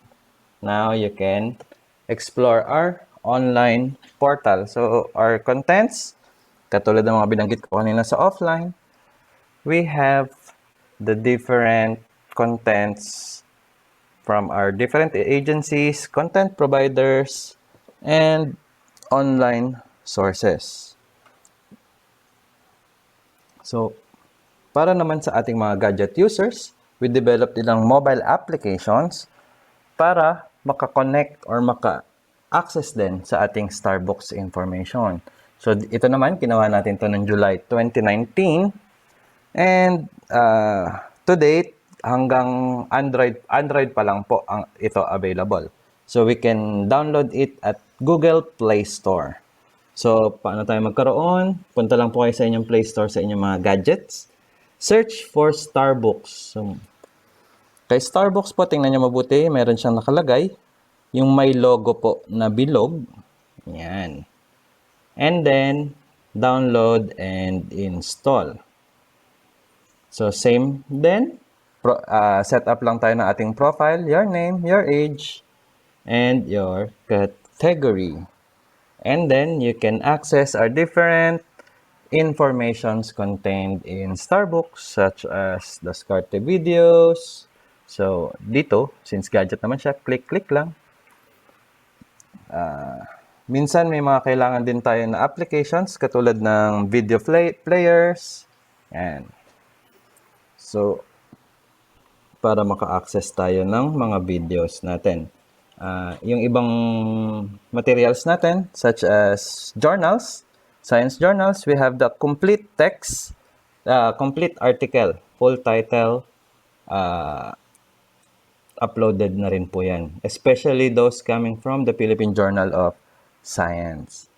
Now you can explore our online portal. So our contents, katulad ng mga binanggit ko kanina sa offline, we have the different contents from our different agencies, content providers, and online sources. So, para naman sa ating mga gadget users, we developed ilang mobile applications para maka-connect or maka-access din sa ating Starbucks information. So, ito naman, ginawa natin to noong July 2019. And to date, hanggang Android pa lang po ito available. So, we can download it at Google Play Store. So, paano tayo magkaroon? Punta lang po kayo sa inyong Play Store, sa inyong mga gadgets. Search for Starbucks. So, kay Starbucks po, tingnan nyo mabuti, meron siyang nakalagay. Yung may logo po na bilog. Yan. And then, download and install. So, same then. Set up lang tayo ng ating profile, your name, your age, and your category. And then, you can access our different informations contained in Starbucks, such as the diskarte videos. So, dito, since gadget naman siya, click lang. Minsan, may mga kailangan din tayo na applications, katulad ng video players. Yan. So, para maka-access tayo ng mga videos natin. Yung ibang materials natin, such as journals, science journals, we have the complete text, complete article, full title, uploaded na rin po yan. Especially those coming from the Philippine Journal of Science.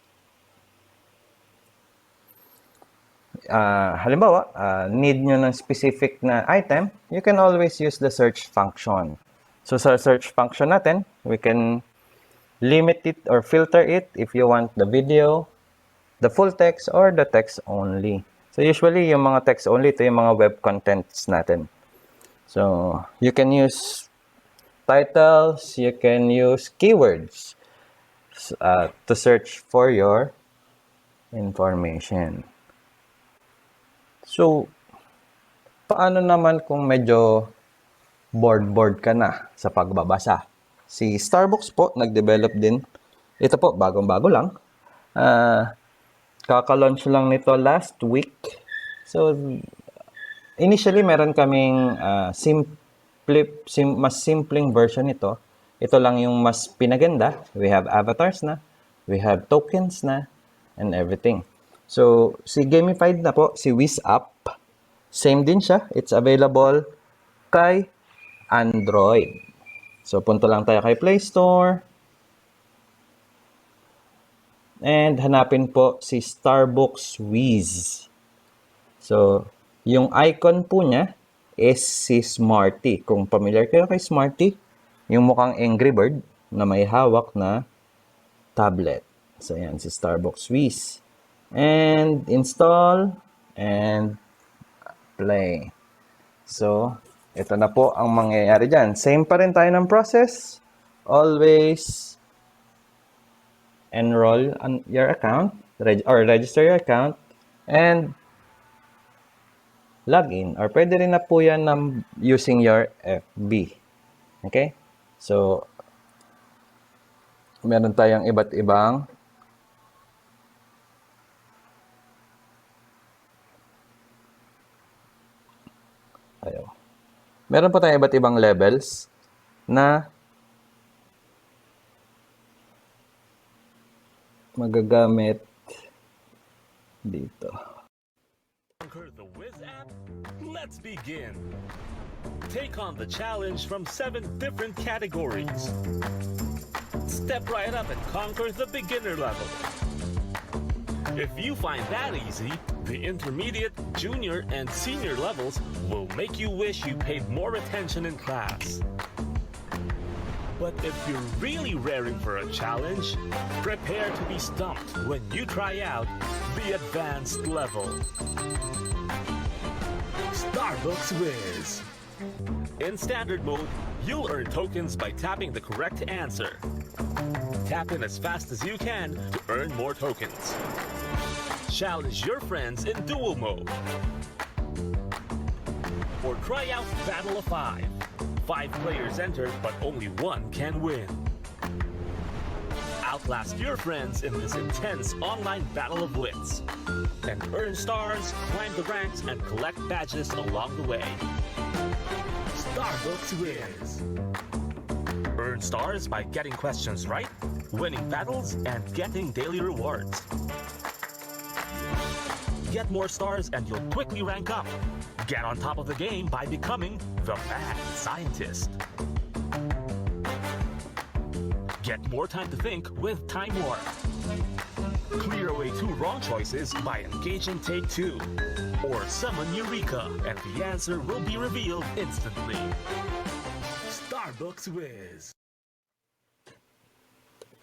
Halimbawa, need nyo ng specific na item, you can always use the search function. So, sa search function natin, we can limit it or filter it if you want the video, the full text, or the text only. So, usually, yung mga text only, ito yung mga web contents natin. So, you can use titles, you can use keywords to search for your information. So, paano naman kung medyo bored ka na sa pagbabasa? Si Starbucks po, nag-develop din. Ito po, bagong-bago lang. Kaka-launch lang nito last week. So, initially, meron kaming mas simpleng version nito. Ito lang yung mas pinaganda. We have avatars na. We have tokens na. And everything. So, si gamified na po, si Wiz App. Same din siya. It's available kay Android. So, punta lang tayo kay Play Store. And hanapin po si Starbucks Wiz. So, yung icon po niya is si Smarty. Kung familiar kayo kay Smarty, yung mukhang Angry Bird na may hawak na tablet. So, yan, si Starbucks Wiz. And install and play. So, ito na po ang mangyayari dyan. Same pa rin tayo ng process. Always enroll on your account or register your account and log in. Or pwede rin na po yan using your FB. Okay? So, meron tayong iba't ibang meron po tayong iba't ibang levels na magagamit dito. Conquer the Wiz app? Let's begin. Take on the challenge from 7 different categories. Step right up and conquer the beginner level. If you find that easy, the intermediate, junior, and senior levels will make you wish you paid more attention in class. But if you're really raring for a challenge, prepare to be stumped when you try out the advanced level. Starbucks Wiz. In standard mode, you'll earn tokens by tapping the correct answer. Tap in as fast as you can to earn more tokens. Challenge your friends in duo mode. Or try out Battle of 5. 5 players enter, but only 1 can win. Outlast your friends in this intense online battle of wits. And earn stars, climb the ranks, and collect badges along the way. Starbucks Quiz. Earn stars by getting questions right, winning battles, and getting daily rewards. Get more stars and you'll quickly rank up. Get on top of the game by becoming the mad scientist. Get more time to think with Time Warp. Clear away 2 wrong choices by engaging Take 2. Or summon Eureka and the answer will be revealed instantly. Starbucks Whiz.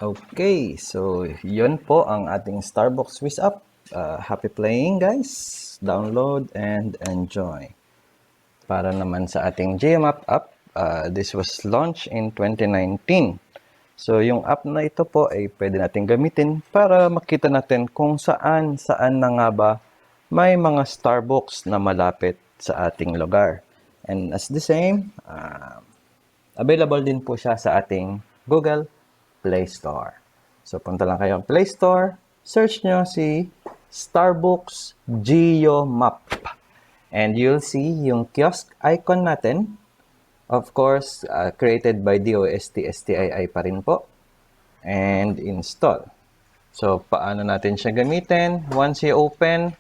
Okay, so yun po ang ating Starbucks Quiz app. Happy playing, guys. Download and enjoy. Para naman sa ating GMAP app, this was launched in 2019. So yung app na ito po ay pwede natin gamitin para makita natin kung saan na nga ba may mga Starbucks na malapit sa ating lugar. And as the same, available din po siya sa ating Google Play Store. So punta lang kayo ang Play Store, search nyo si Starbucks Geo Map. And you'll see yung kiosk icon natin. Of course, created by DOST-STII pa rin po. And install. So, paano natin siya gamitin? Once you open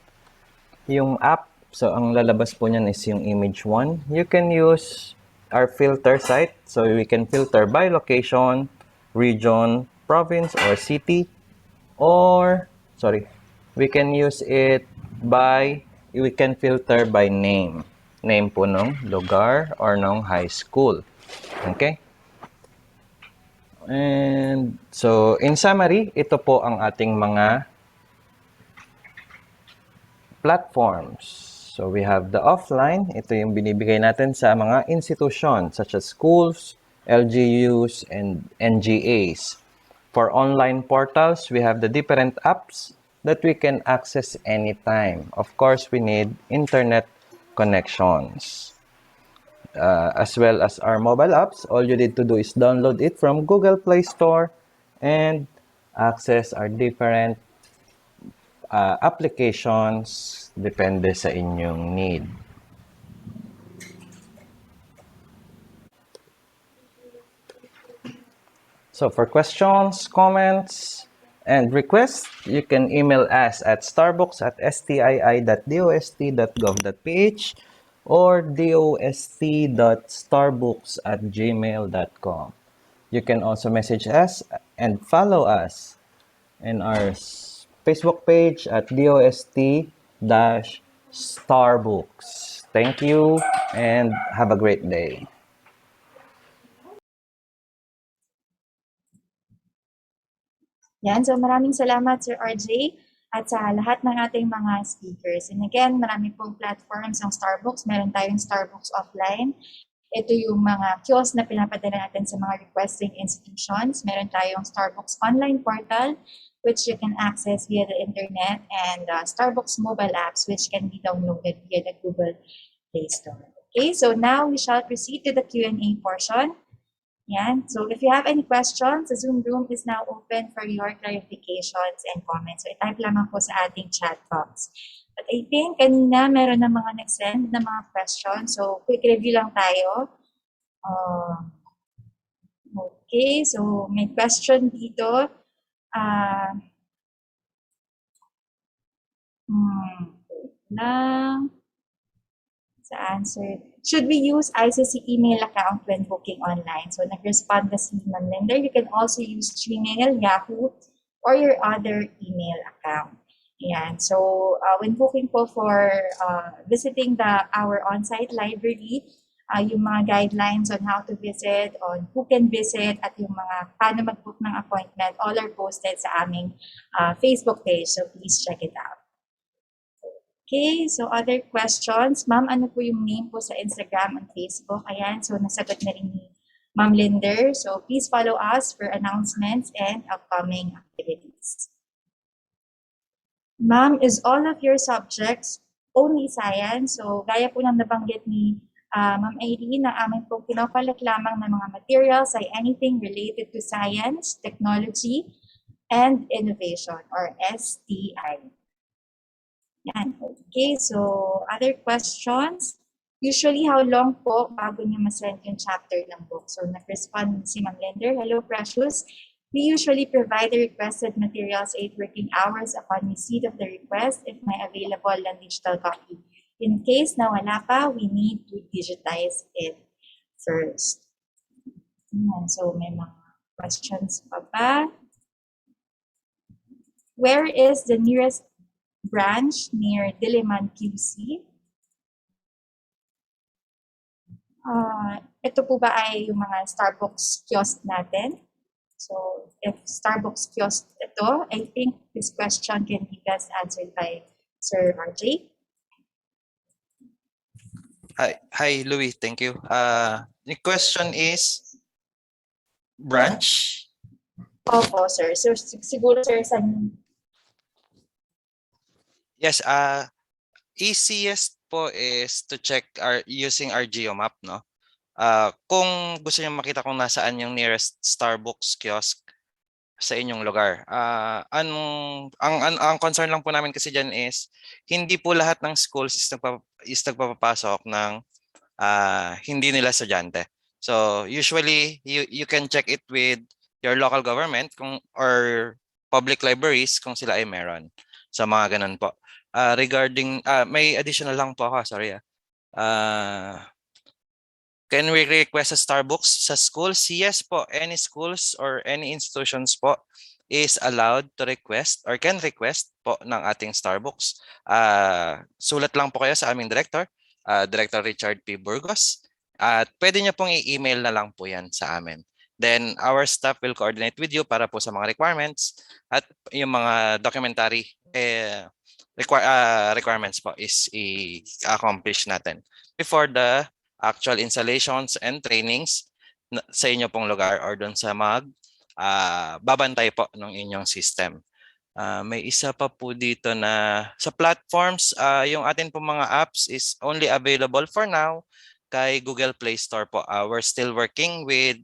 yung app, so ang lalabas po niyan is yung image 1. You can use our filter site. So, we can filter by location, region, province, or city. Or, we can use it by, we can filter by name. Name po nung lugar or nung high school. Okay? And so, in summary, ito po ang ating mga platforms. So, we have the offline. Ito yung binibigay natin sa mga institutions such as schools, LGUs, and NGAs. For online portals, we have the different apps that we can access anytime. Of course, we need internet connections. As well as our mobile apps, all you need to do is download it from Google Play Store and access our different applications depende sa inyong need. So for questions, comments, and requests, you can email us at starbucks@stii.dost.gov.ph or dost.starbooks@gmail.com. You can also message us and follow us in our Facebook page at DOST-Starbooks. Thank you and have a great day. Yan, so maraming salamat Sir RJ at sa lahat ng ating mga speakers. And again, marami pong platforms ang Starbucks. Meron tayong Starbucks offline. Ito yung mga kiosk na pinapadala natin sa mga requesting institutions. Meron tayong Starbucks online portal which you can access via the internet, and Starbucks mobile apps which can be downloaded via the Google Play Store. Okay, so now we shall proceed to the Q&A portion. Yan. So if you have any questions, the Zoom room is now open for your clarifications and comments. So i-type lamang po sa ating chat box. But I think kanina meron na mga nag-send na mga questions. So quick review lang tayo. Okay, so may question dito. Sa answer. Should we use ICC email account when booking online? So nag-respond na si Ma'am Linder. You can also use Gmail, Yahoo, or your other email account. Ayan. So when booking po for visiting our on-site library, yung mga guidelines on how to visit, on who can visit, at yung mga paano mag-book ng appointment, all are posted sa aming Facebook page. So please check it out. Okay, so other questions. Ma'am, ano po yung name po sa Instagram and Facebook? Ayan, so nasagot na rin ni Ma'am Linder. So please follow us for announcements and upcoming activities. Ma'am, is all of your subjects only science? So gaya po ng nabanggit ni Ma'am Irene, na amin po pinapalat lamang ng mga materials ay anything related to science, technology, and innovation, or STI. Yan. Okay, so other questions? Usually, how long po bago niyo masend yung chapter ng book? So, nag-respond si Ma'am Lender. Hello, Precious. We usually provide the requested materials 8 working hours upon receipt of the request if may available na digital copy. In case na wala pa, we need to digitize it first. So, may mga questions pa ba? Where is the nearest branch near Diliman QC? Ito po ba ay yung mga Starbucks kiosk natin? So, if Starbucks kiosk ito, I think this question can be best answered by Sir RJ. Hi, Louis. Thank you. The question is branch. Opo, sir. So, siguro, sir, Yes. Easiest po is to check using our geomap, no? Kung gusto niyo makita kung nasaan yung nearest Starbucks kiosk sa inyong lugar. Ang concern lang po namin kasi diyan is hindi po lahat ng schools is nagpapapasok ng hindi nila estudyante. So usually you can check it with your local government or public libraries kung sila ay meron. So mga ganun po. Regarding may additional lang po ako, sorry. Can we request a Starbucks sa schools? Yes po, any schools or any institutions po is allowed to request or can request po ng ating Starbucks. Sulat lang po kayo sa aming director, Director Richard P. Burgos. At pwede nyo pong i-email na lang po yan sa amin. Then our staff will coordinate with you para po sa mga requirements at yung mga documentary requirements po is i-accomplish natin before the actual installations and trainings sa inyo pong lugar or doon sa babantay po ng inyong system. May isa pa po dito na sa platforms, yung atin pong mga apps is only available for now kay Google Play Store po. We're still working with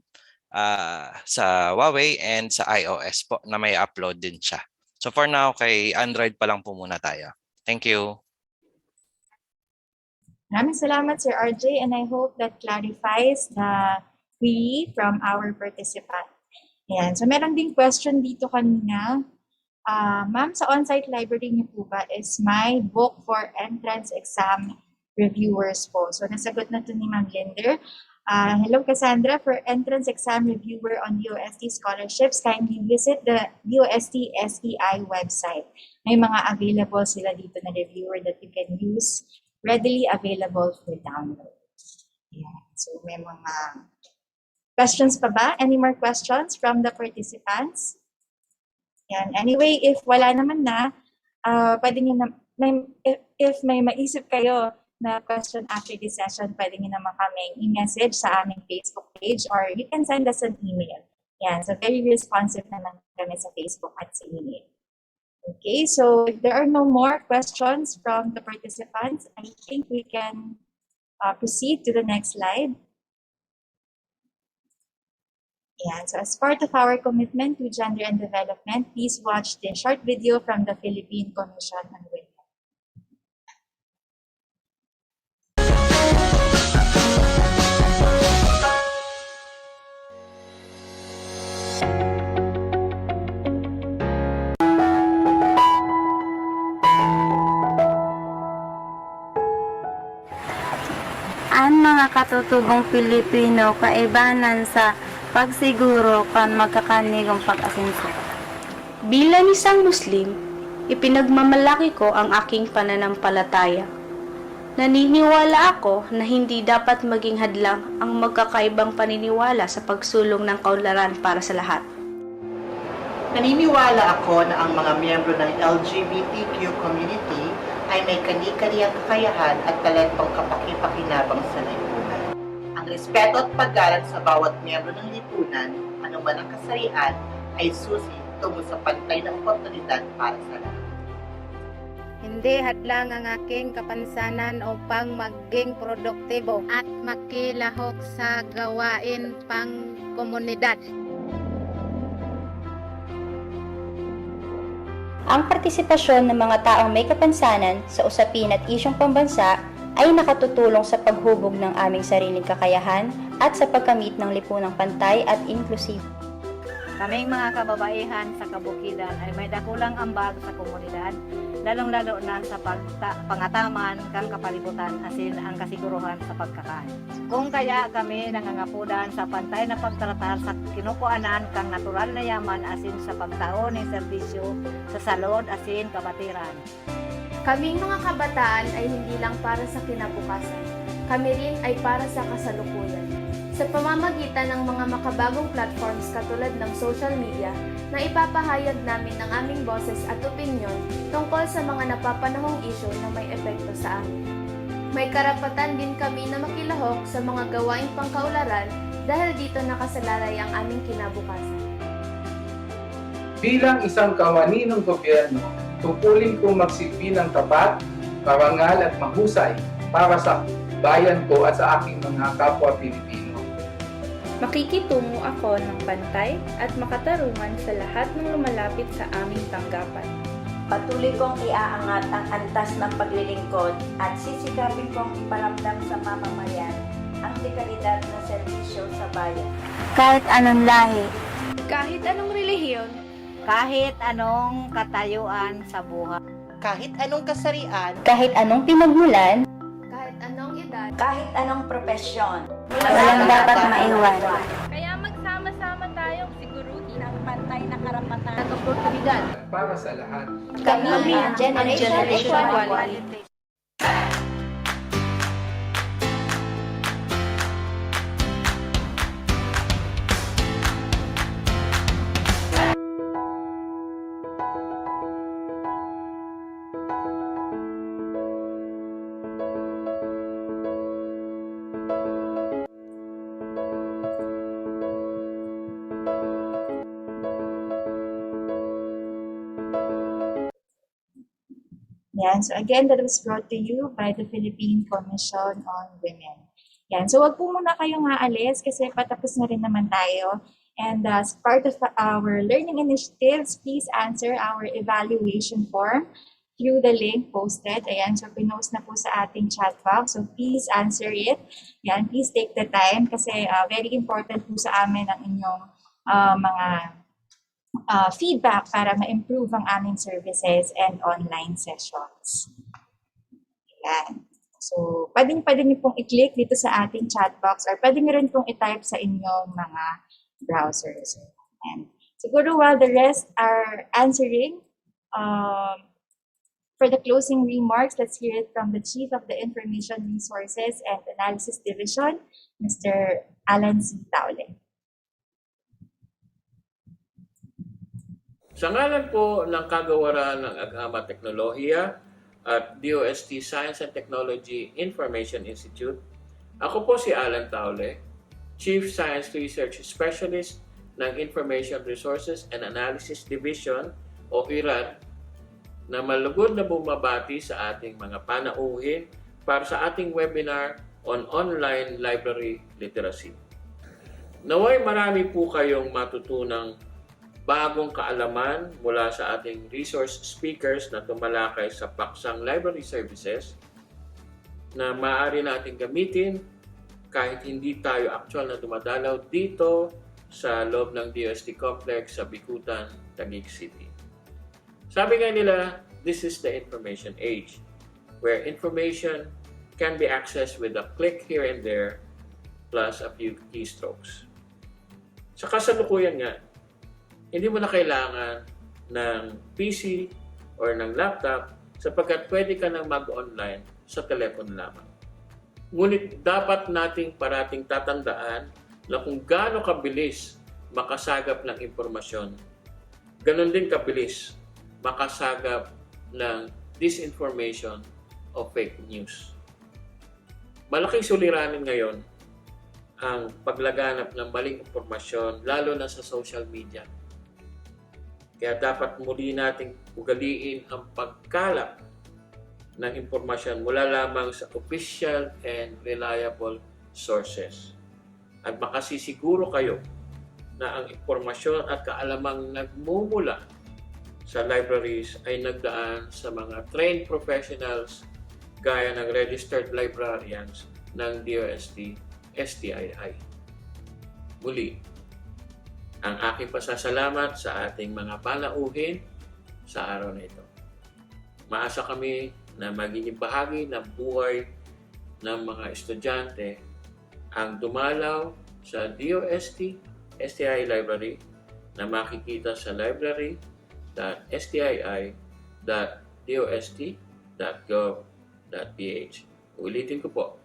sa Huawei and sa iOS po na may upload din siya. So for now, kay Android pa lang po muna tayo. Thank you. Maraming salamat, Sir RJ, and I hope that clarifies the query from our participant. Ayan. So meron ding question dito kanina. Ma'am, sa on-site library niyo po ba is my book for entrance exam reviewers po? So nasagot na to ni Ma'am Linder. Hello, Cassandra. For entrance exam reviewer on DOST scholarships, kindly visit the DOST-STII website. May mga available sila dito na reviewer that you can use, readily available for download. Yeah. So may mga questions pa ba? Any more questions from the participants? Yan. Anyway, if wala naman na, pwede nyo na, if may maisip kayo na question after this session, pwede nyo naman kaming i-message sa aming Facebook page or you can send us an email. Yan. So very responsive naman kami sa Facebook at sa email. Okay, so if there are no more questions from the participants, I think we can proceed to the next slide. Yeah, so as part of our commitment to gender and development, please watch the short video from the Philippine Commission on Women. Ang mga katutubong Pilipino kaibanan sa pagsiguro kan magkakanigong pag-asenso. Bilang isang Muslim, ipinagmamalaki ko ang aking pananampalataya. Naniniwala ako na hindi dapat maging hadlang ang magkakaibang paniniwala sa pagsulong ng kaunlaran para sa lahat. Naniniwala ako na ang mga miyembro ng LGBTQ community ay may kani-kaniyang kakayahan at talentong kapaki-pakinabang sa lipunan. Ang respeto at paggalang sa bawat miyembro ng lipunan, anuman ang kasarian, ay susi tungo sa pantay na oportunidad para sa lahat. Hindi hadlang ang aking kapansanan upang maging produktibo at makilahok sa gawain pang komunidad. Ang partisipasyon ng mga taong may kapansanan sa usapin at isyong pambansa ay nakatutulong sa paghubog ng aming sariling kakayahan at sa pagkamit ng lipunang pantay at inklusibo. Kaming mga kababaihan sa kabukidan ay may dakulang ambag sa komunidad, lalong-lalo na sa pangataman kang kapalibutan asin ang kasiguruhan sa pagkakain. Kung kaya kami nangangapudan sa pantay na pagtratar sa kinukuanan kang natural na yaman asin sa pagtaon ng serbisyo sa salud asin kabatiran. Kaming mga kabataan ay hindi lang para sa kinabukasan. Kami rin ay para sa kasalukuyan. Sa pamamagitan ng mga makabagong platforms katulad ng social media na ipapahayag namin ng aming boses at opinyon tungkol sa mga napapanahong issue na may epekto sa amin. May karapatan din kami na makilahok sa mga gawaing pangkaularan dahil dito nakasalalay ang aming kinabukasan. Bilang isang kawani ng gobyerno, tungkulin kong magsilbi ng tapat, parangal at mahusay para sa bayan ko at sa aking mga kapwa Pilipino. Makikitungo ako ng pantay at makatarungan sa lahat ng lumalapit sa aming tanggapan. Patuloy kong iaangat ang antas ng paglilingkod at sisikapin kong iparamdam sa mamamayan ang dekalidad na serbisyo sa bayan. Kahit anong lahi, Kahit anong relihiyon, kahit anong katayuan sa buhay, Kahit anong kasarian, Kahit anong pinagmulan, kahit anong edad, Kahit anong propesyon, walang dapat maiwan. kaya magsama-sama tayong siguruhin ang pantay na karapatan at oportunidad. Para sa lahat. kami ang Generation Equality. Yan. So again, that was brought to you by the Philippine Commission on Women. Yan. So wag po muna kayong aalis kasi patapos na rin naman tayo. And as part of our learning initiatives, please answer our evaluation form through the link posted. Ayan, so pinost na po sa ating chat box. So please answer it. Yan, please take the time kasi very important po sa amin ang inyong mga feedback para ma-improve ang aming services and online sessions. Ayan. So, pwede niyo pong i-click dito sa ating chat box or pwede niyo rin pong i-type sa inyong mga browsers. And siguro while the rest are answering, for the closing remarks, let's hear it from the Chief of the Information Resources and Analysis Division, Mr. Alan C. Taule. Sa ngalan po ng Kagawaran ng Agama Teknolohiya at DOST Science and Technology Information Institute, ako po si Alan Taule, Chief Science Research Specialist ng Information Resources and Analysis Division o IRAD, na malugod na bumabati sa ating mga panauhin para sa ating webinar on online library literacy. Naway marami po kayong matutunang bagong kaalaman mula sa ating resource speakers na tumalakay sa paksang library services na maaari natin gamitin kahit hindi tayo actual na dumadalaw dito sa loob ng DOST Complex sa Bicutan, Taguig City. Sabi nga nila, this is the information age, where information can be accessed with a click here and there plus a few keystrokes. Sa kasalukuyan nga, hindi mo na kailangan ng PC or ng laptop sapagkat pwede ka nang mag-online sa telepono lamang. Ngunit dapat nating parating tatandaan na kung gaano kabilis makasagap ng impormasyon, ganon din kabilis makasagap ng disinformation o fake news. Malaking suliranin ngayon ang paglaganap ng maling impormasyon lalo na sa social media. Kaya dapat muli nating ugaliin ang pagkalap ng impormasyon mula lamang sa official and reliable sources. At makasisiguro kayo na ang impormasyon at kaalamang nagmumula sa libraries ay nagdaan sa mga trained professionals gaya ng registered librarians ng DOST-STII. Muli, ang aking pasasalamat sa ating mga panauhin sa araw na ito. Maasa kami na magiging bahagi ng buhay ng mga estudyante ang dumalaw sa DOST-STI Library na makikita sa library.stii.dost.gov.ph. Ulitin ko po,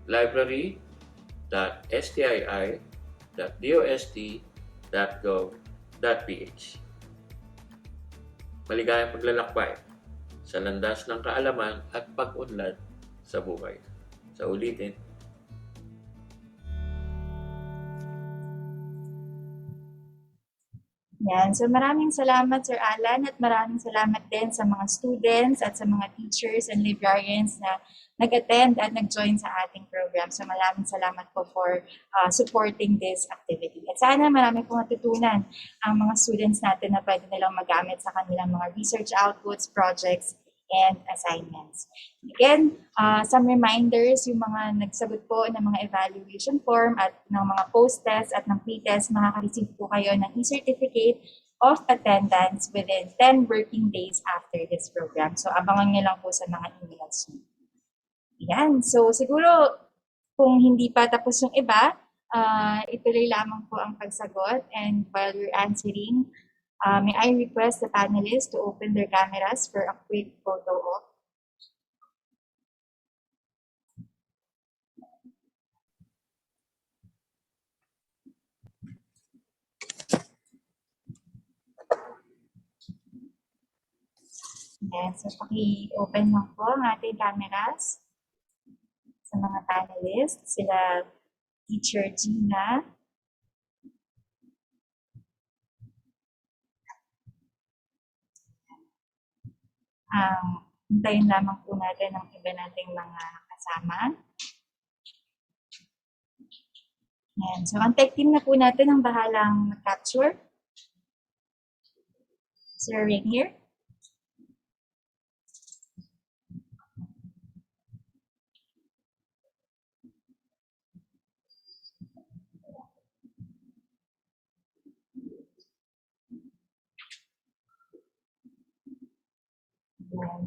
library.stii.dost.gov.ph. Maligayang paglalakbay sa landas ng kaalaman at pag-unlad sa buhay. Sa ulitin, Yan. So maraming salamat Sir Alan at maraming salamat din sa mga students at sa mga teachers and librarians na nag-attend at nag-join sa ating program. So maraming salamat po for supporting this activity. At sana marami pong matutunan ang mga students natin na pwede nilang magamit sa kanilang mga research outputs, projects, and assignments. Again, some reminders, yung mga nagsagot po ng mga evaluation form at ng mga post-test at ng pre-test, makaka-receive po kayo ng e-certificate of attendance within 10 working days after this program. So, abangan nyo lang po sa mga emails nyo. Yan. So, siguro, kung hindi pa tapos yung iba, ituloy lamang po ang pagsagot. And while you're answering, may I request the panelists to open their cameras for a quick photo op. Yan, so paki-open lang po ang ating cameras sa mga panelists. Sila Teacher Gina, hintayin lamang po natin ang iba nating mga kasama. Yan. So, ang tech team na po natin ang bahalang mag-capture. Sir Rainier.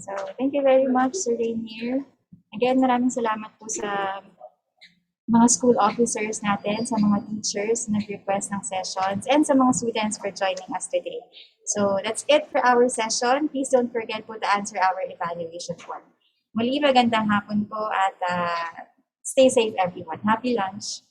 So, thank you very much, Sir Rainier. Again, maraming salamat po sa mga school officers natin, sa mga teachers na nag-request ng sessions, and sa mga students for joining us today. So, that's it for our session. Please don't forget po to answer our evaluation form. Muli, magandang hapon po at stay safe everyone. Happy lunch!